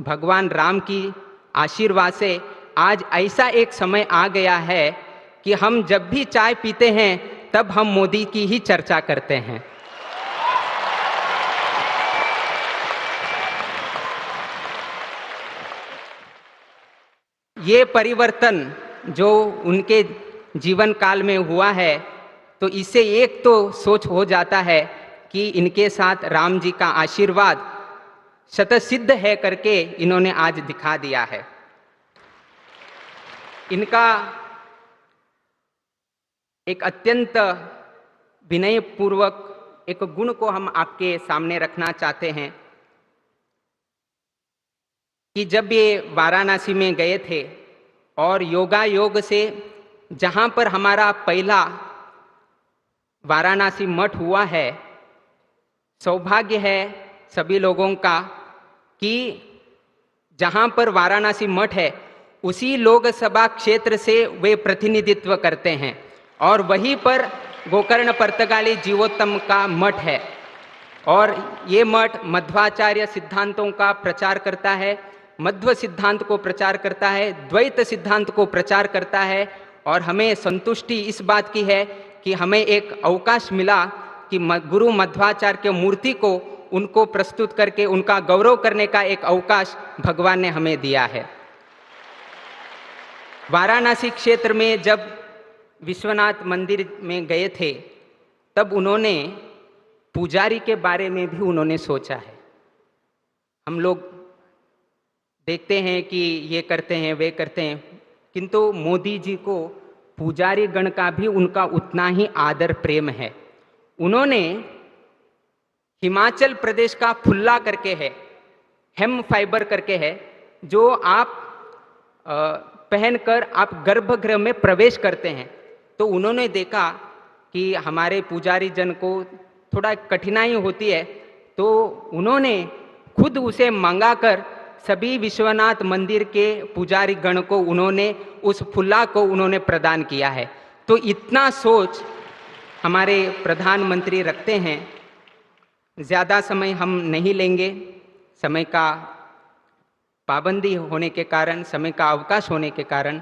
भगवान राम की आशीर्वाद से आज ऐसा एक समय आ गया है कि हम जब भी चाय पीते हैं तब हम मोदी की ही चर्चा करते हैं। ये परिवर्तन जो उनके जीवन काल में हुआ है, तो इससे एक तो सोच हो जाता है कि इनके साथ राम जी का आशीर्वाद शतसिद्ध है करके इन्होंने आज दिखा दिया है। इनका एक अत्यंत विनयपूर्वक एक गुण को हम आपके सामने रखना चाहते हैं कि जब ये वाराणसी में गए थे और योगा योग से जहाँ पर हमारा पहला वाराणसी मठ हुआ है, सौभाग्य है सभी लोगों का कि जहाँ पर वाराणसी मठ है उसी लोकसभा क्षेत्र से वे प्रतिनिधित्व करते हैं, और वहीं पर गोकर्ण पुर्तगाली जीवोत्तम का मठ है। और ये मठ मध्वाचार्य सिद्धांतों का प्रचार करता है, मध्व सिद्धांत को प्रचार करता है, द्वैत सिद्धांत को प्रचार करता है। और हमें संतुष्टि इस बात की है कि हमें एक अवकाश मिला कि गुरु मध्वाचार्य के मूर्ति को उनको प्रस्तुत करके उनका गौरव करने का एक अवकाश भगवान ने हमें दिया है। वाराणसी क्षेत्र में जब विश्वनाथ मंदिर में गए थे तब उन्होंने पुजारी के बारे में भी उन्होंने सोचा है। हम लोग देखते हैं कि ये करते हैं वे करते हैं, किंतु मोदी जी को पुजारी गण का भी उनका उतना ही आदर प्रेम है। उन्होंने हिमाचल प्रदेश का फुल्ला करके है, हेम फाइबर करके है, जो आप पहनकर आप गर्भगृह में प्रवेश करते हैं। तो उन्होंने देखा कि हमारे पुजारी जन को थोड़ा कठिनाई होती है, तो उन्होंने खुद उसे मंगाकर सभी विश्वनाथ मंदिर के पुजारी गण को उन्होंने उस फुल्ला को उन्होंने प्रदान किया है। तो इतना सोच हमारे प्रधानमंत्री रखते हैं। ज़्यादा समय हम नहीं लेंगे, समय का पाबंदी होने के कारण, समय का अवकाश होने के कारण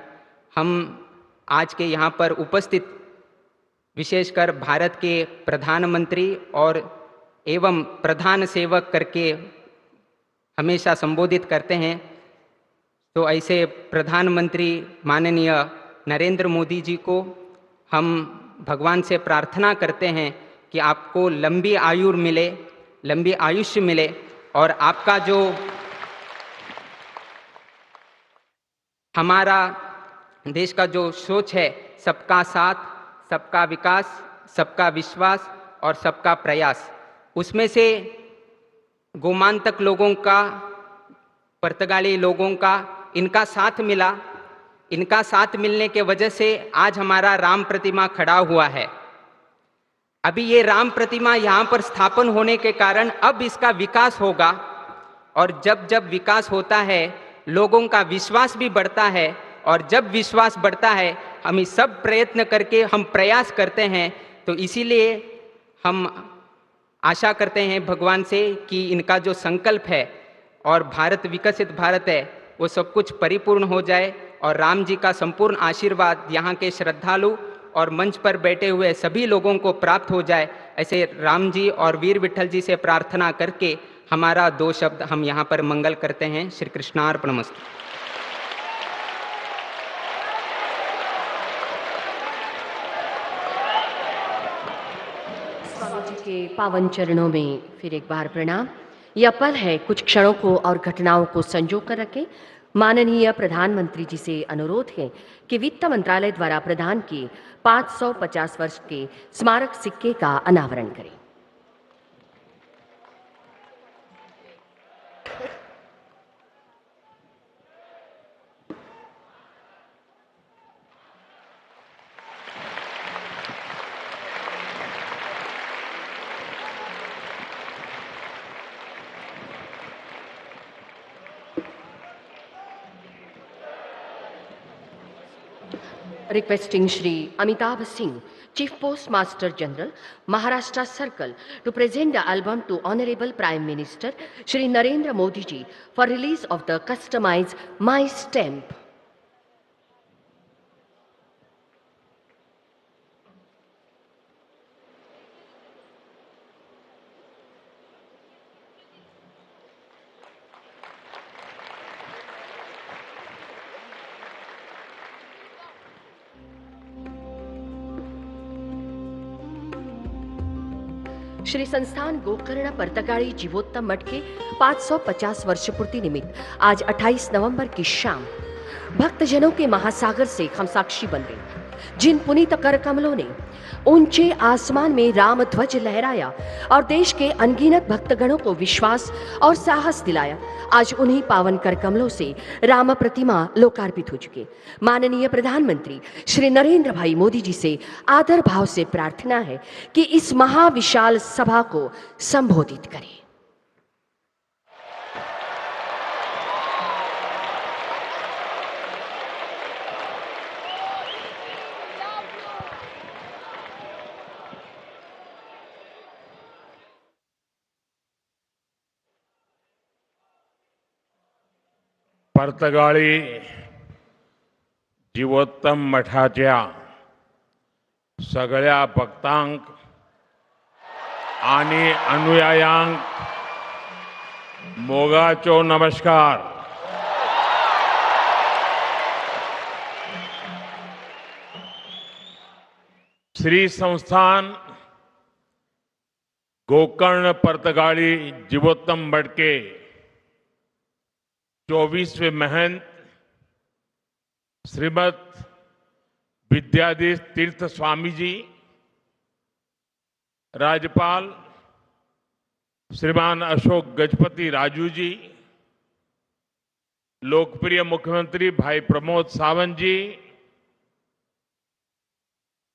हम आज के यहाँ पर उपस्थित विशेषकर भारत के प्रधानमंत्री और एवं प्रधान सेवक करके हमेशा संबोधित करते हैं, तो ऐसे प्रधानमंत्री माननीय नरेंद्र मोदी जी को हम भगवान से प्रार्थना करते हैं कि आपको लंबी आयु मिले, लंबी आयुष्य मिले, और आपका जो हमारा देश का जो सोच है, सबका साथ, सबका विकास, सबका विश्वास और सबका प्रयास, उसमें से गोमांतक लोगों का, पुर्तगाली लोगों का इनका साथ मिला। इनका साथ मिलने के वजह से आज हमारा राम प्रतिमा खड़ा हुआ है। अभी ये राम प्रतिमा यहाँ पर स्थापन होने के कारण अब इसका विकास होगा, और जब जब विकास होता है लोगों का विश्वास भी बढ़ता है। और जब विश्वास बढ़ता है, हम इस सब प्रयत्न करके हम प्रयास करते हैं, तो इसीलिए हम आशा करते हैं भगवान से कि इनका जो संकल्प है और भारत विकसित भारत है, वो सब कुछ परिपूर्ण हो जाए और राम जी का संपूर्ण आशीर्वाद यहाँ के श्रद्धालु और मंच पर बैठे हुए सभी लोगों को प्राप्त हो जाए। ऐसे राम जी और वीर विठल जी से प्रार्थना करके हमारा 2 शब्द हम यहाँ पर मंगल करते हैं। श्री कृष्णार्पणमस्तु। स्वामी जी के पावन चरणों में फिर एक बार प्रणाम। यह पल है, कुछ क्षणों को और घटनाओं को संजो कर रखें। माननीय प्रधानमंत्री जी से अनुरोध है कि वित्त मंत्रालय द्वारा प्रदान किए 550 वर्ष के स्मारक सिक्के का अनावरण करें। Requesting Shri Amitabh Singh, Chief Postmaster General, Maharashtra Circle, to present the album to Honorable Prime Minister Shri Narendra Modi ji for release of the customized My Stamp. Shri संस्थान गोकर्ण परतगाड़ी जीवोत्तम मठ के 550 वर्ष पूर्ति निमित्त आज 28 नवंबर की शाम भक्तजनों के महासागर से हम साक्षी बन गए। जिन पुनीत कर कमलों ने ऊंचे आसमान में राम ध्वज लहराया और देश के अनगिनत भक्तगणों को विश्वास और साहस दिलाया, आज उन्हीं पावन कर कमलों से राम प्रतिमा लोकार्पित हो चुके। माननीय प्रधानमंत्री श्री नरेंद्र भाई मोदी जी से आदर भाव से प्रार्थना है कि इस महाविशाल सभा को संबोधित करें। परतगाळी जीवोत्तम मठाच्या सगळ्या भक्तांक आणि अनुयायांक मोगाचो नमस्कार। श्री संस्थान गोकर्ण परतगाळी जीवोत्तम मठ के 24वें महंत श्रीमद विद्याधीश तीर्थ स्वामी जी, राज्यपाल श्रीमान अशोक गजपति राजू जी, लोकप्रिय मुख्यमंत्री भाई प्रमोद सावंत जी,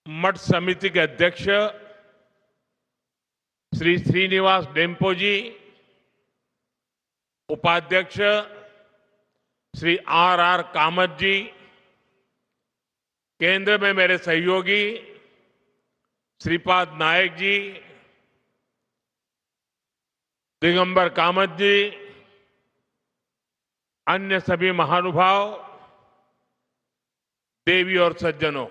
मठ समिति के अध्यक्ष श्री श्रीनिवास डेम्पो जी, उपाध्यक्ष श्री आर कामत जी, केंद्र में मेरे सहयोगी श्रीपाद नायक जी, दिगंबर कामत जी, अन्य सभी महानुभाव, देवी और सज्जनों,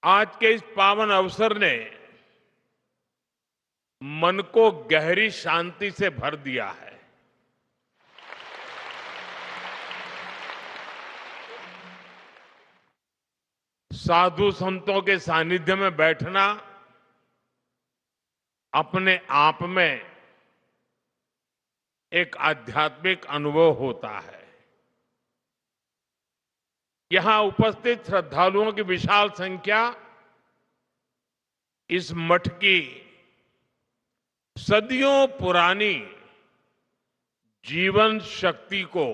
आज के इस पावन अवसर ने मन को गहरी शांति से भर दिया है। साधु संतों के सानिध्य में बैठना अपने आप में एक आध्यात्मिक अनुभव होता है। यहां उपस्थित श्रद्धालुओं की विशाल संख्या इस मठ की सदियों पुरानी जीवन शक्ति को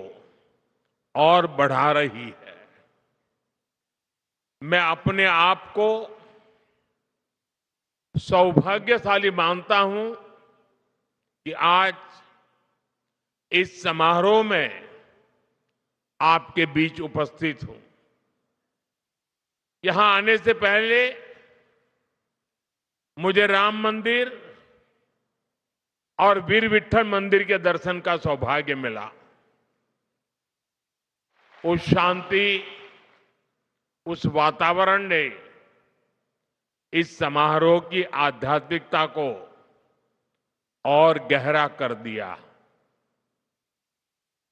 और बढ़ा रही है। मैं अपने आप को सौभाग्यशाली मानता हूं कि आज इस समारोह में आपके बीच उपस्थित हूं। यहां आने से पहले मुझे राम मंदिर और वीर विट्ठल मंदिर के दर्शन का सौभाग्य मिला। उस शांति, उस वातावरण ने इस समारोह की आध्यात्मिकता को और गहरा कर दिया।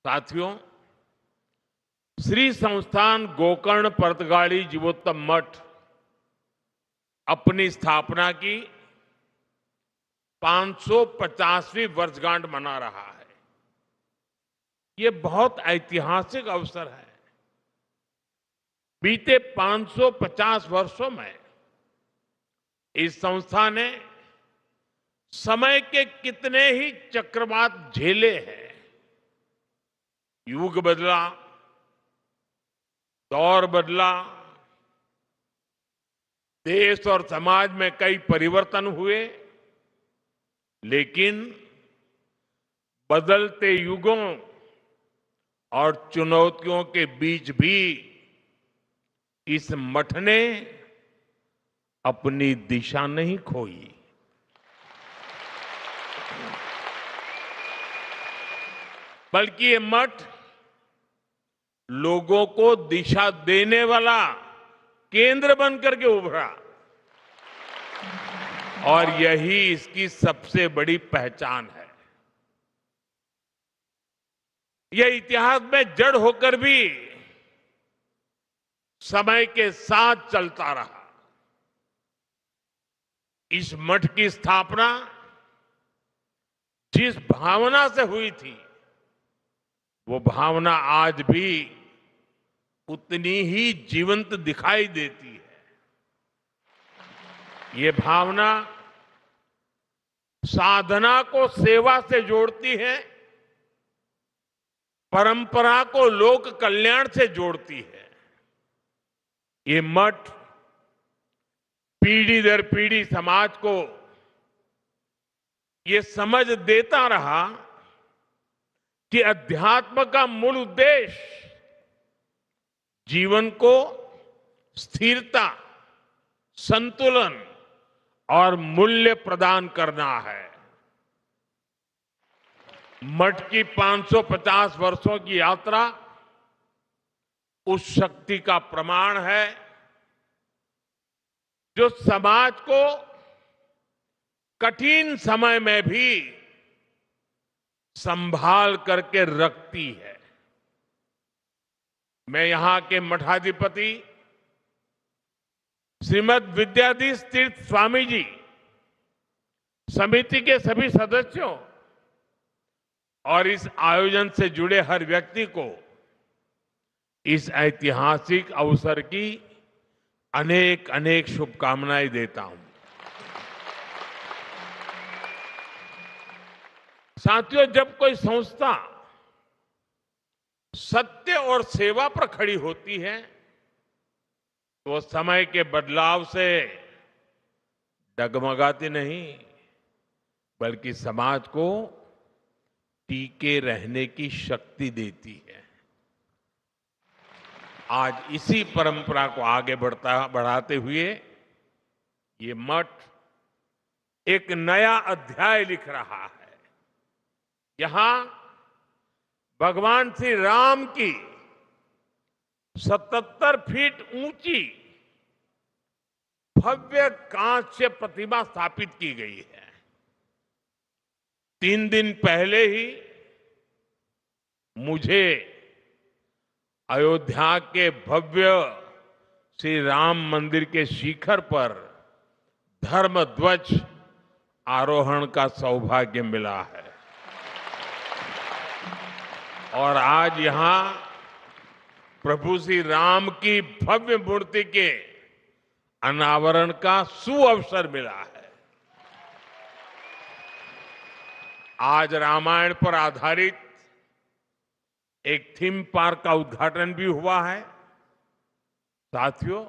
साथियों, श्री संस्थान गोकर्ण परतगाड़ी जीवोत्तम मठ अपनी स्थापना की 550वीं वर्षगांठ मना रहा है। ये बहुत ऐतिहासिक अवसर है। बीते 550 वर्षों में इस संस्था ने समय के कितने ही चक्रवात झेले हैं। युग बदला, दौर बदला, देश और समाज में कई परिवर्तन हुए, लेकिन बदलते युगों और चुनौतियों के बीच भी इस मठ ने अपनी दिशा नहीं खोई। बल्कि ये मठ लोगों को दिशा देने वाला केंद्र बनकर के उभरा, और यही इसकी सबसे बड़ी पहचान है। यह इतिहास में जड़ होकर भी समय के साथ चलता रहा। इस मठ की स्थापना जिस भावना से हुई थी, वो भावना आज भी उतनी ही जीवंत दिखाई देती है। ये भावना साधना को सेवा से जोड़ती है, परंपरा को लोक कल्याण से जोड़ती है। ये मठ पीढ़ी दर पीढ़ी समाज को ये समझ देता रहा कि अध्यात्म का मूल उद्देश्य जीवन को स्थिरता, संतुलन और मूल्य प्रदान करना है। मठ की 550 वर्षों की यात्रा उस शक्ति का प्रमाण है जो समाज को कठिन समय में भी संभाल करके रखती है। मैं यहां के मठाधिपति श्रीमद विद्याधीश तीर्थ स्वामी जी, समिति के सभी सदस्यों और इस आयोजन से जुड़े हर व्यक्ति को इस ऐतिहासिक अवसर की अनेक अनेक शुभकामनाएं देता हूं। साथियों, जब कोई संस्था सत्य और सेवा पर खड़ी होती है तो समय के बदलाव से डगमगाती नहीं, बल्कि समाज को टीके रहने की शक्ति देती है। आज इसी परंपरा को आगे बढ़ाते हुए ये मठ एक नया अध्याय लिख रहा है। यहां भगवान श्री राम की 77 फीट ऊंची भव्य कांस्य प्रतिमा स्थापित की गई है। 3 दिन पहले ही मुझे अयोध्या के भव्य श्री राम मंदिर के शिखर पर धर्म ध्वज आरोहण का सौभाग्य मिला है, और आज यहां प्रभु श्री राम की भव्य मूर्ति के अनावरण का सुअवसर मिला है। आज रामायण पर आधारित एक थीम पार्क का उद्घाटन भी हुआ है। साथियों,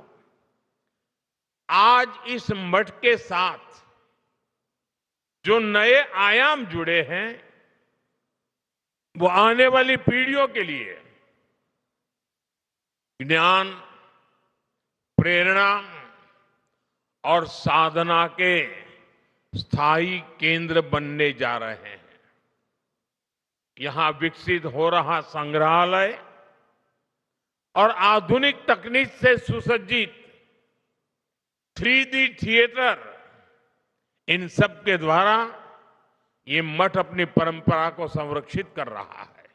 आज इस मठ के साथ जो नए आयाम जुड़े हैं वो आने वाली पीढ़ियों के लिए ज्ञान, प्रेरणा और साधना के स्थायी केंद्र बनने जा रहे हैं। यहां विकसित हो रहा संग्रहालय और आधुनिक तकनीक से सुसज्जित 3D थिएटर, इन सब के द्वारा ये मठ अपनी परंपरा को संरक्षित कर रहा है,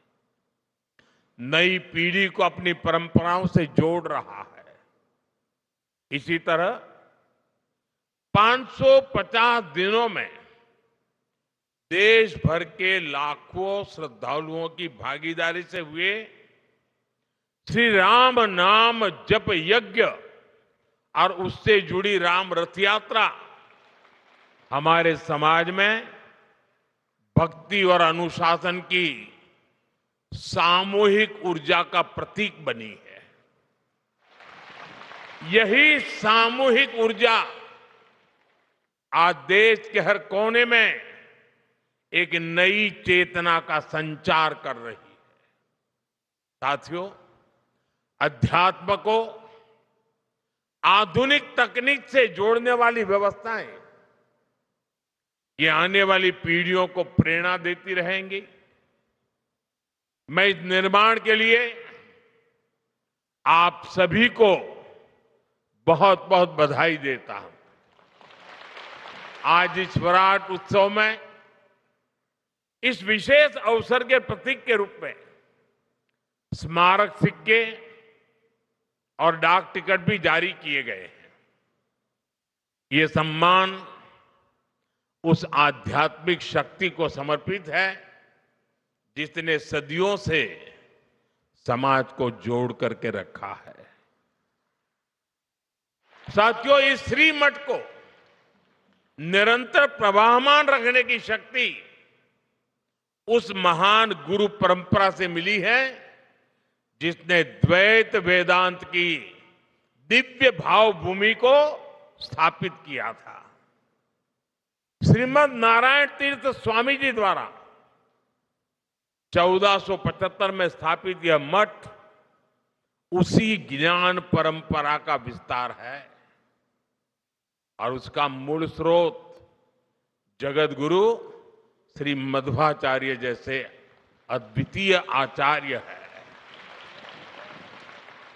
नई पीढ़ी को अपनी परंपराओं से जोड़ रहा है। इसी तरह 550 दिनों में देश भर के लाखों श्रद्धालुओं की भागीदारी से हुए श्री राम नाम जप यज्ञ और उससे जुड़ी राम रथ यात्रा हमारे समाज में भक्ति और अनुशासन की सामूहिक ऊर्जा का प्रतीक बनी है। यही सामूहिक ऊर्जा आज देश के हर कोने में एक नई चेतना का संचार कर रही है। साथियों, अध्यात्म को आधुनिक तकनीक से जोड़ने वाली व्यवस्थाएं ये आने वाली पीढ़ियों को प्रेरणा देती रहेंगी। मैं इस निर्माण के लिए आप सभी को बहुत बहुत बधाई देता हूं। आज इस विराट उत्सव में इस विशेष अवसर के प्रतीक के रूप में स्मारक सिक्के और डाक टिकट भी जारी किए गए हैं। ये सम्मान उस आध्यात्मिक शक्ति को समर्पित है जिसने सदियों से समाज को जोड़ करके रखा है। साथियों, इस श्री मठ को निरंतर प्रवाहमान रखने की शक्ति उस महान गुरु परंपरा से मिली है जिसने द्वैत वेदांत की दिव्य भाव भूमि को स्थापित किया था। श्रीमद नारायण तीर्थ स्वामी जी द्वारा 1475 में स्थापित यह मठ उसी ज्ञान परंपरा का विस्तार है और उसका मूल स्रोत जगत गुरु श्री मध्वाचार्य जैसे अद्वितीय आचार्य है।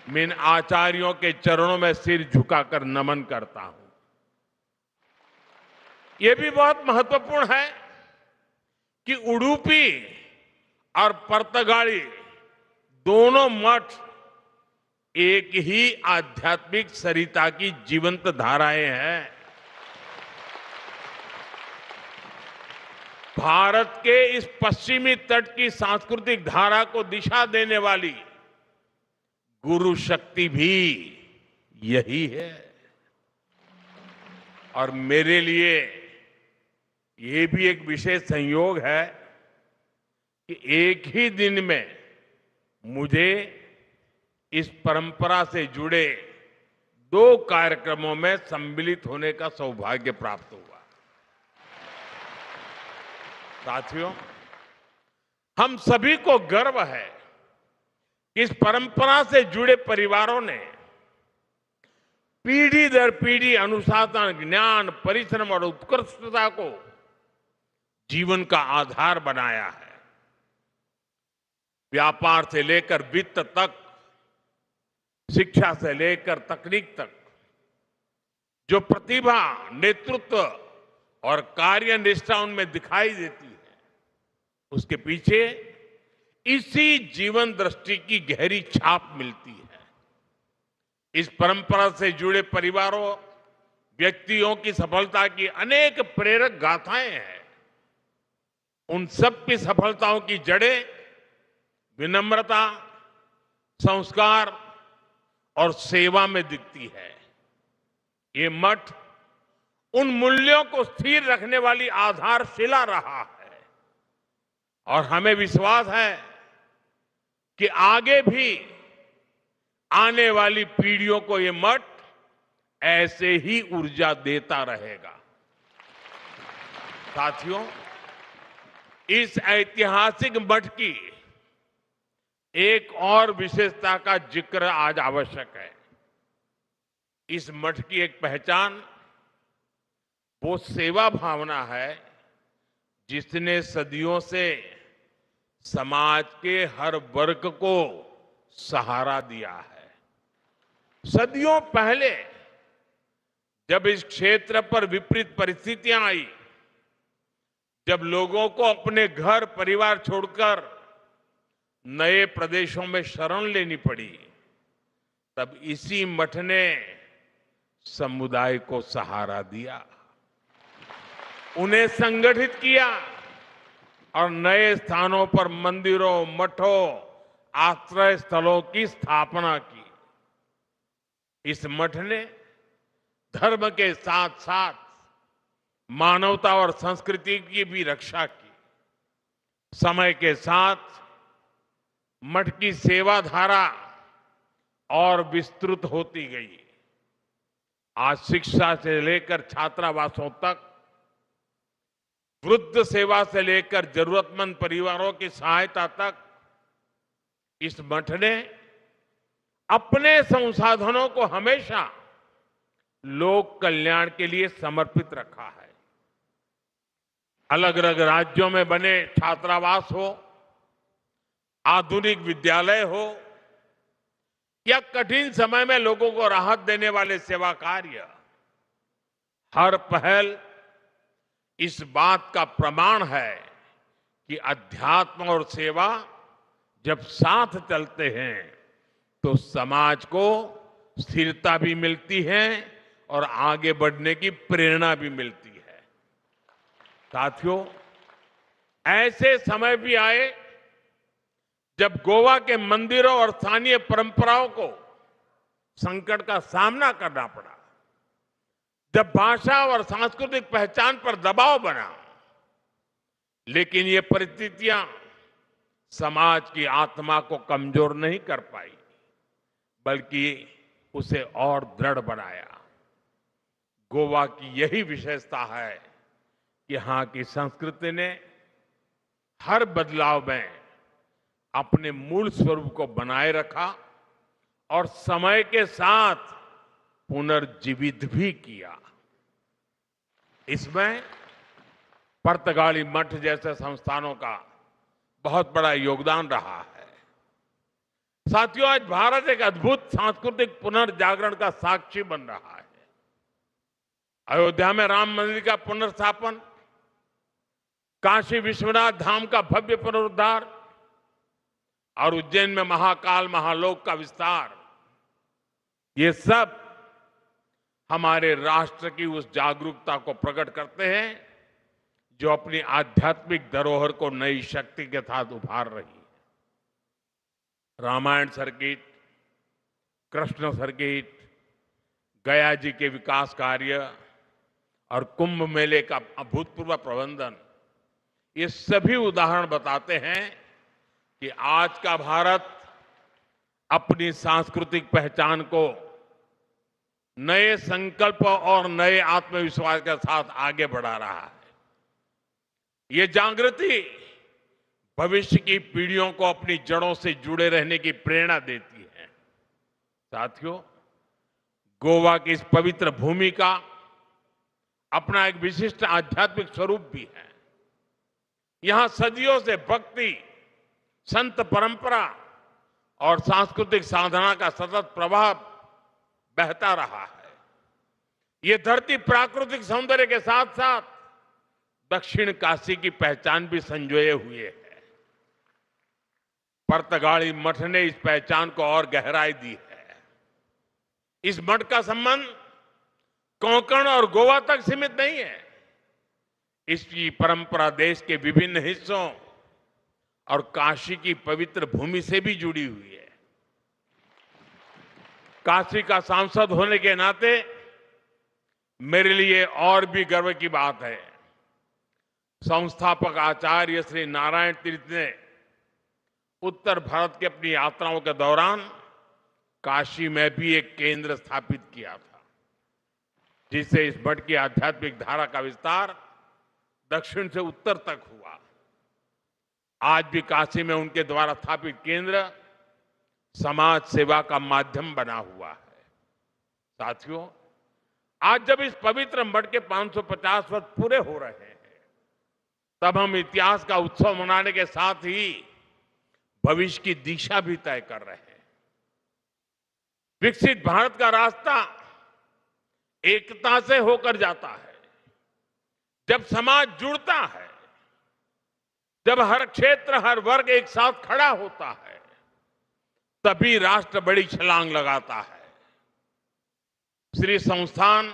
मैं इन आचार्यों के चरणों में सिर झुकाकर नमन करता हूं। यह भी बहुत महत्वपूर्ण है कि उडुपी और पर्तगाड़ी दोनों मठ एक ही आध्यात्मिक सरिता की जीवंत धाराएं हैं। भारत के इस पश्चिमी तट की सांस्कृतिक धारा को दिशा देने वाली गुरु शक्ति भी यही है। और मेरे लिए ये भी एक विशेष संयोग है कि एक ही दिन में मुझे इस परंपरा से जुड़े 2 कार्यक्रमों में सम्मिलित होने का सौभाग्य प्राप्त हुआ। साथियों, हम सभी को गर्व है कि इस परंपरा से जुड़े परिवारों ने पीढ़ी दर पीढ़ी अनुशासन, ज्ञान, परिश्रम और उत्कृष्टता को जीवन का आधार बनाया है। व्यापार से लेकर वित्त तक, शिक्षा से लेकर तकनीक तक जो प्रतिभा, नेतृत्व और कार्यनिष्ठा उनमें दिखाई देती है, उसके पीछे इसी जीवन दृष्टि की गहरी छाप मिलती है। इस परंपरा से जुड़े परिवारों, व्यक्तियों की सफलता की अनेक प्रेरक गाथाएं हैं। उन सब की सफलताओं की जड़ें विनम्रता, संस्कार और सेवा में दिखती है। ये मठ उन मूल्यों को स्थिर रखने वाली आधारशिला रहा है और हमें विश्वास है कि आगे भी आने वाली पीढ़ियों को ये मठ ऐसे ही ऊर्जा देता रहेगा। साथियों, इस ऐतिहासिक मठ की एक और विशेषता का जिक्र आज आवश्यक है। इस मठ की एक पहचान वो सेवा भावना है जिसने सदियों से समाज के हर वर्ग को सहारा दिया है। सदियों पहले जब इस क्षेत्र पर विपरीत परिस्थितियां आई, जब लोगों को अपने घर परिवार छोड़कर नए प्रदेशों में शरण लेनी पड़ी, तब इसी मठ ने समुदाय को सहारा दिया, उन्हें संगठित किया और नए स्थानों पर मंदिरों, मठों, आश्रय स्थलों की स्थापना की। इस मठ ने धर्म के साथ साथ मानवता और संस्कृति की भी रक्षा की। समय के साथ मठ की सेवा धारा और विस्तृत होती गई। आज शिक्षा से लेकर छात्रावासों तक, वृद्ध सेवा से लेकर जरूरतमंद परिवारों की सहायता तक इस मठ ने अपने संसाधनों को हमेशा लोक कल्याण के लिए समर्पित रखा है। अलग अलग राज्यों में बने छात्रावास हो, आधुनिक विद्यालय हो या कठिन समय में लोगों को राहत देने वाले सेवा कार्य, हर पहल इस बात का प्रमाण है कि अध्यात्म और सेवा जब साथ चलते हैं तो समाज को स्थिरता भी मिलती है और आगे बढ़ने की प्रेरणा भी मिलती है। साथियों, ऐसे समय भी आए जब गोवा के मंदिरों और स्थानीय परंपराओं को संकट का सामना करना पड़ा, जब भाषा और सांस्कृतिक पहचान पर दबाव बना, लेकिन ये परिस्थितियां समाज की आत्मा को कमजोर नहीं कर पाई, बल्कि उसे और दृढ़ बनाया। गोवा की यही विशेषता है कि यहाँ की संस्कृति ने हर बदलाव में अपने मूल स्वरूप को बनाए रखा और समय के साथ पुनर्जीवित भी किया। इसमें पर्तगाली मठ जैसे संस्थानों का बहुत बड़ा योगदान रहा है। साथियों, आज भारत एक अद्भुत सांस्कृतिक पुनर्जागरण का साक्षी बन रहा है। अयोध्या में राम मंदिर का पुनर्स्थापन, काशी विश्वनाथ धाम का भव्य पुनरुद्धार और उज्जैन में महाकाल महालोक का विस्तार, ये सब हमारे राष्ट्र की उस जागरूकता को प्रकट करते हैं जो अपनी आध्यात्मिक धरोहर को नई शक्ति के साथ उभार रही है। रामायण सर्किट, कृष्ण सर्किट, गया जी के विकास कार्य और कुंभ मेले का अभूतपूर्व प्रबंधन, ये सभी उदाहरण बताते हैं कि आज का भारत अपनी सांस्कृतिक पहचान को नए संकल्प और नए आत्मविश्वास के साथ आगे बढ़ा रहा है। ये जागृति भविष्य की पीढ़ियों को अपनी जड़ों से जुड़े रहने की प्रेरणा देती है। साथियों, गोवा की इस पवित्र भूमि का अपना एक विशिष्ट आध्यात्मिक स्वरूप भी है। यहां सदियों से भक्ति, संत परंपरा और सांस्कृतिक साधना का सतत प्रवाह बहता रहा है। ये धरती प्राकृतिक सौंदर्य के साथ साथ दक्षिण काशी की पहचान भी संजोए हुए है। पर्तगाली मठ ने इस पहचान को और गहराई दी है। इस मठ का संबंध कोंकण और गोवा तक सीमित नहीं है। इसकी परंपरा देश के विभिन्न हिस्सों और काशी की पवित्र भूमि से भी जुड़ी हुई है। काशी का सांसद होने के नाते मेरे लिए और भी गर्व की बात है। संस्थापक आचार्य श्री नारायण तीर्थ ने उत्तर भारत की अपनी यात्राओं के दौरान काशी में भी एक केंद्र स्थापित किया था, जिससे इस मठ की आध्यात्मिक धारा का विस्तार दक्षिण से उत्तर तक हुआ। आज भी काशी में उनके द्वारा स्थापित केंद्र समाज सेवा का माध्यम बना हुआ है। साथियों, आज जब इस पवित्र मठ के 550 वर्ष पूरे हो रहे हैं, तब हम इतिहास का उत्सव मनाने के साथ ही भविष्य की दिशा भी तय कर रहे हैं। विकसित भारत का रास्ता एकता से होकर जाता है। जब समाज जुड़ता है, जब हर क्षेत्र, हर वर्ग एक साथ खड़ा होता है, तभी राष्ट्र बड़ी छलांग लगाता है। श्री संस्थान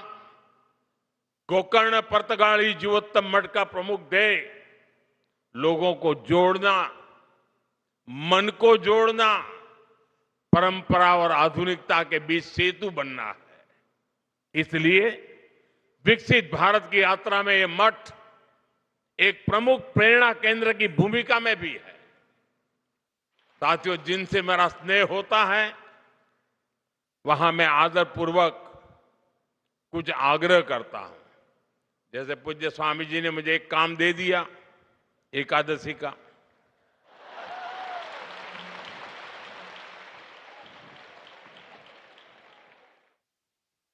गोकर्ण पर्तगाली जीवोत्तम मठ का प्रमुख ध्येय लोगों को जोड़ना, मन को जोड़ना, परंपरा और आधुनिकता के बीच सेतु बनना है। इसलिए विकसित भारत की यात्रा में यह मठ एक प्रमुख प्रेरणा केंद्र की भूमिका में भी है। साथियों, जिनसे मेरा स्नेह होता है, वहां मैं आदरपूर्वक कुछ आग्रह करता हूं। जैसे पूज्य स्वामी जी ने मुझे एक काम दे दिया एकादशी का,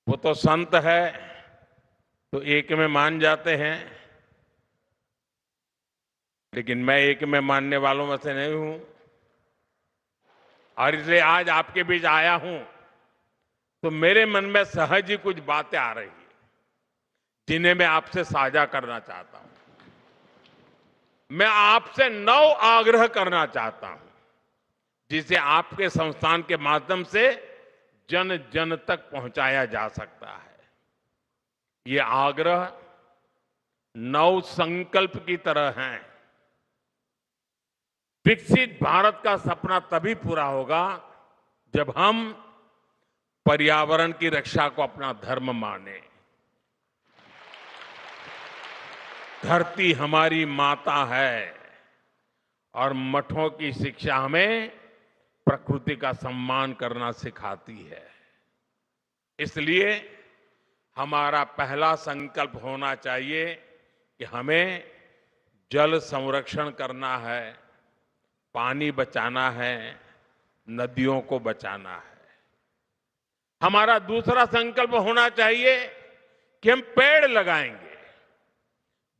वो तो संत है तो एक में मान जाते हैं, लेकिन मैं एक में मानने वालों में से नहीं हूं। और इसलिए आज आपके बीच आया हूं तो मेरे मन में सहज ही कुछ बातें आ रही है, जिन्हें मैं आपसे साझा करना चाहता हूं। मैं आपसे 9 आग्रह करना चाहता हूं, जिसे आपके संस्थान के माध्यम से जन जन तक पहुंचाया जा सकता है। ये आग्रह 9 संकल्प की तरह हैं। विकसित भारत का सपना तभी पूरा होगा जब हम पर्यावरण की रक्षा को अपना धर्म माने। धरती हमारी माता है और मठों की शिक्षा हमें प्रकृति का सम्मान करना सिखाती है। इसलिए हमारा पहला संकल्प होना चाहिए कि हमें जल संरक्षण करना है, पानी बचाना है, नदियों को बचाना है। हमारा दूसरा संकल्प होना चाहिए कि हम पेड़ लगाएंगे।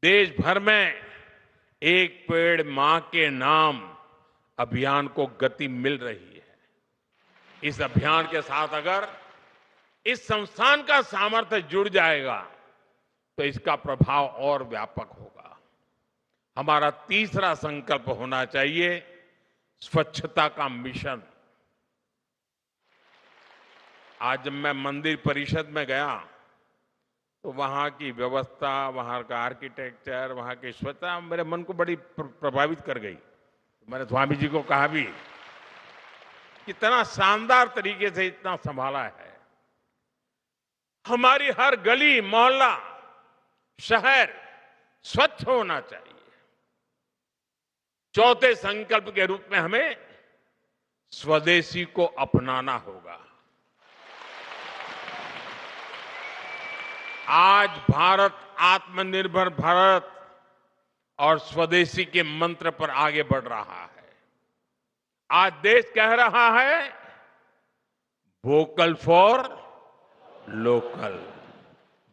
देश भर में एक पेड़ मां के नाम अभियान को गति मिल रही है। इस अभियान के साथ अगर इस संस्थान का सामर्थ्य जुड़ जाएगा तो इसका प्रभाव और व्यापक होगा। हमारा तीसरा संकल्प होना चाहिए स्वच्छता का मिशन। आज जब मैं मंदिर परिषद में गया तो वहां की व्यवस्था, वहां का आर्किटेक्चर, वहां की स्वच्छता मेरे मन को बड़ी प्रभावित कर गई। मैंने स्वामी जी को कहा भी, कितना शानदार तरीके से इतना संभाला है। हमारी हर गली, मोहल्ला, शहर स्वच्छ होना चाहिए। चौथे संकल्प के रूप में हमें स्वदेशी को अपनाना होगा। आज भारत आत्मनिर्भर भारत और स्वदेशी के मंत्र पर आगे बढ़ रहा है। आज देश कह रहा है vocal for local,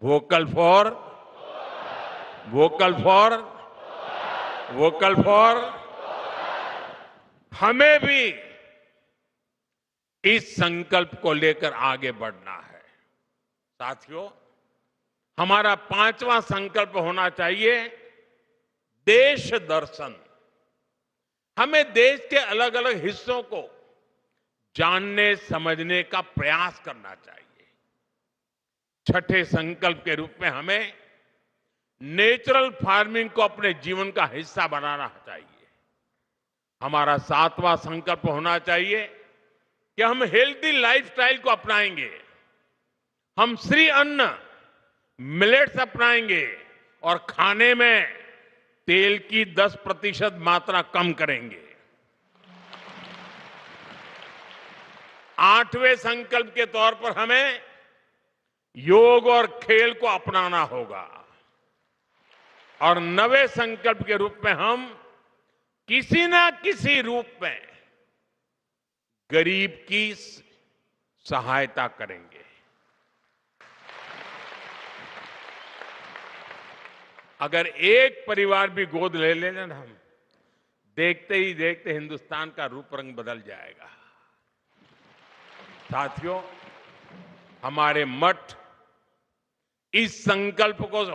vocal for, vocal for, vocal for. हमें भी इस संकल्प को लेकर आगे बढ़ना है। साथियों, हमारा 5वां संकल्प होना चाहिए देश दर्शन। हमें देश के अलग अलग हिस्सों को जानने समझने का प्रयास करना चाहिए। छठे संकल्प के रूप में हमें नेचुरल फार्मिंग को अपने जीवन का हिस्सा बनाना चाहिए। हमारा 7वां संकल्प होना चाहिए कि हम हेल्दी लाइफस्टाइल को अपनाएंगे। हम श्री अन्न, मिलेट्स अपनाएंगे और खाने में तेल की 10% मात्रा कम करेंगे। 8वें संकल्प के तौर पर हमें योग और खेल को अपनाना होगा। और 9वें संकल्प के रूप में हम किसी ना किसी रूप में गरीब की सहायता करेंगे। अगर एक परिवार भी गोद ले लेना ना हम, देखते ही देखते हिंदुस्तान का रूप रंग बदल जाएगा। साथियों, हमारे मठ इस संकल्प को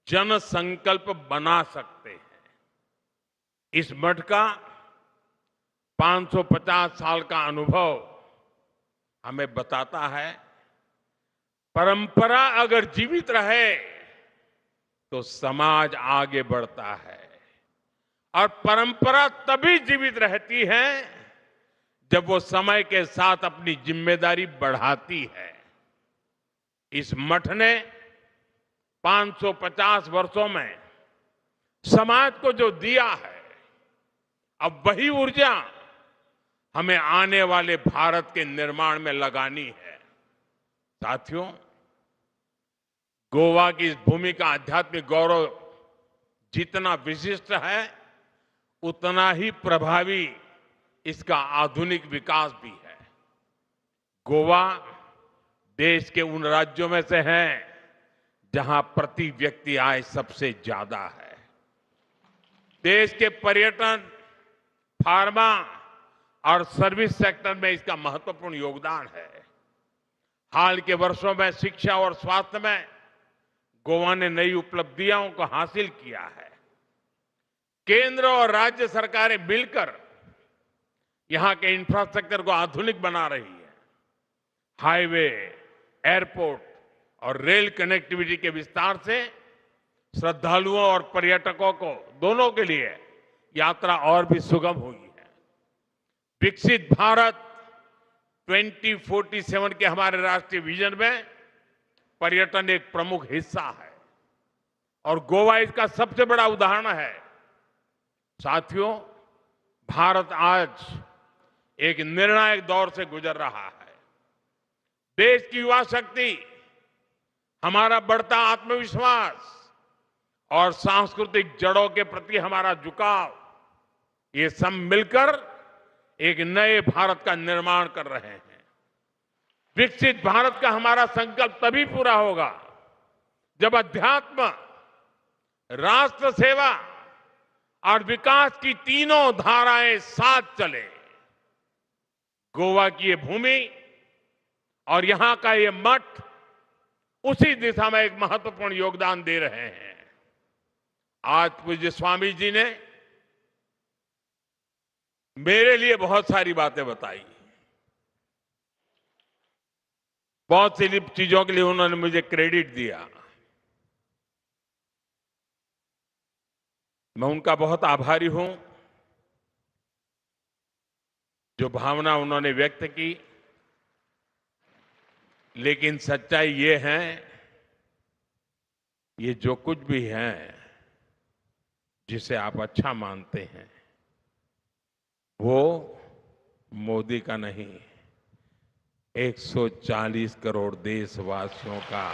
जन संकल्प बना सकते हैं। इस मठ का 550 साल का अनुभव हमें बताता है, परंपरा अगर जीवित रहे तो समाज आगे बढ़ता है, और परंपरा तभी जीवित रहती है जब वो समय के साथ अपनी जिम्मेदारी बढ़ाती है। इस मठ ने 550 वर्षों में समाज को जो दिया है, अब वही ऊर्जा हमें आने वाले भारत के निर्माण में लगानी है। साथियों, गोवा की इस भूमि का आध्यात्मिक गौरव जितना विशिष्ट है, उतना ही प्रभावी इसका आधुनिक विकास भी है। गोवा देश के उन राज्यों में से है जहां प्रति व्यक्ति आय सबसे ज्यादा है। देश के पर्यटन, फार्मा और सर्विस सेक्टर में इसका महत्वपूर्ण योगदान है। हाल के वर्षों में शिक्षा और स्वास्थ्य में गोवा ने नई उपलब्धियों को हासिल किया है। केंद्र और राज्य सरकारें मिलकर यहां के इंफ्रास्ट्रक्चर को आधुनिक बना रही है। हाईवे, एयरपोर्ट और रेल कनेक्टिविटी के विस्तार से श्रद्धालुओं और पर्यटकों को दोनों के लिए यात्रा और भी सुगम हुई है। विकसित भारत 2047 के हमारे राष्ट्रीय विजन में पर्यटन एक प्रमुख हिस्सा है, और गोवा इसका सबसे बड़ा उदाहरण है। साथियों, भारत आज एक निर्णायक दौर से गुजर रहा है। देश की युवा शक्ति, हमारा बढ़ता आत्मविश्वास और सांस्कृतिक जड़ों के प्रति हमारा झुकाव, ये सब मिलकर एक नए भारत का निर्माण कर रहे हैं। विकसित भारत का हमारा संकल्प तभी पूरा होगा जब अध्यात्म, राष्ट्र सेवा और विकास की तीनों धाराएं साथ चले। गोवा की ये भूमि और यहां का ये मठ उसी दिशा में एक महत्वपूर्ण योगदान दे रहे हैं। आज पूज्य स्वामी जी ने मेरे लिए बहुत सारी बातें बताई, बहुत सी चीजों के लिए उन्होंने मुझे क्रेडिट दिया। मैं उनका बहुत आभारी हूं। जो भावना उन्होंने व्यक्त की, लेकिन सच्चाई ये है, ये जो कुछ भी है जिसे आप अच्छा मानते हैं, वो मोदी का नहीं, 140 करोड़ देशवासियों का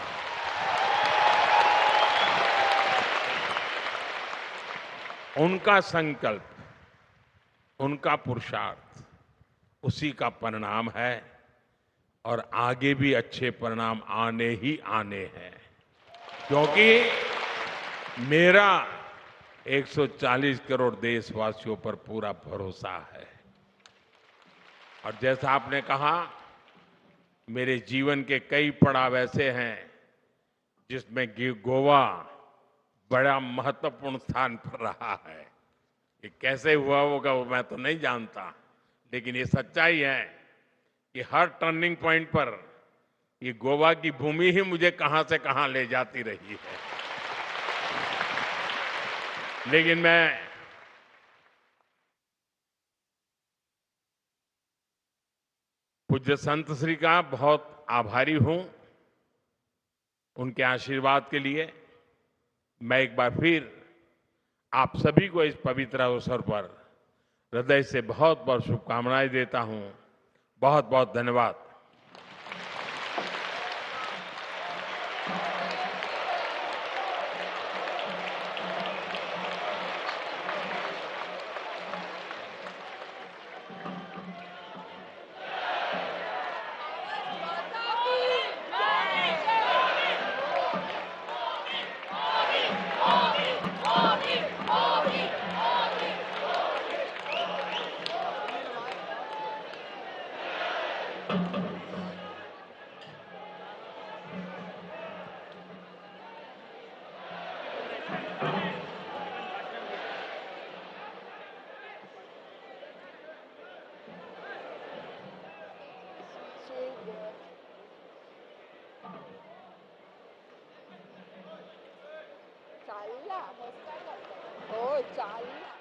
उनका संकल्प, उनका पुरुषार्थ, उसी का परिणाम है, और आगे भी अच्छे परिणाम आने ही आने हैं। क्योंकि मेरा 140 करोड़ देशवासियों पर पूरा भरोसा है। और जैसा आपने कहा, मेरे जीवन के कई पड़ाव ऐसे हैं जिसमें गोवा बड़ा महत्वपूर्ण स्थान पर रहा है। ये कैसे हुआ होगा वो मैं तो नहीं जानता, लेकिन ये सच्चाई है कि हर टर्निंग पॉइंट पर ये गोवा की भूमि ही मुझे कहां से कहां ले जाती रही है। लेकिन मैं पूज्य संत श्री का बहुत आभारी हूं। उनके आशीर्वाद के लिए मैं एक बार फिर आप सभी को इस पवित्र अवसर पर हृदय से बहुत बहुत शुभकामनाएं देता हूं। बहुत बहुत धन्यवाद। चालला मस्त काय करतो हो चालला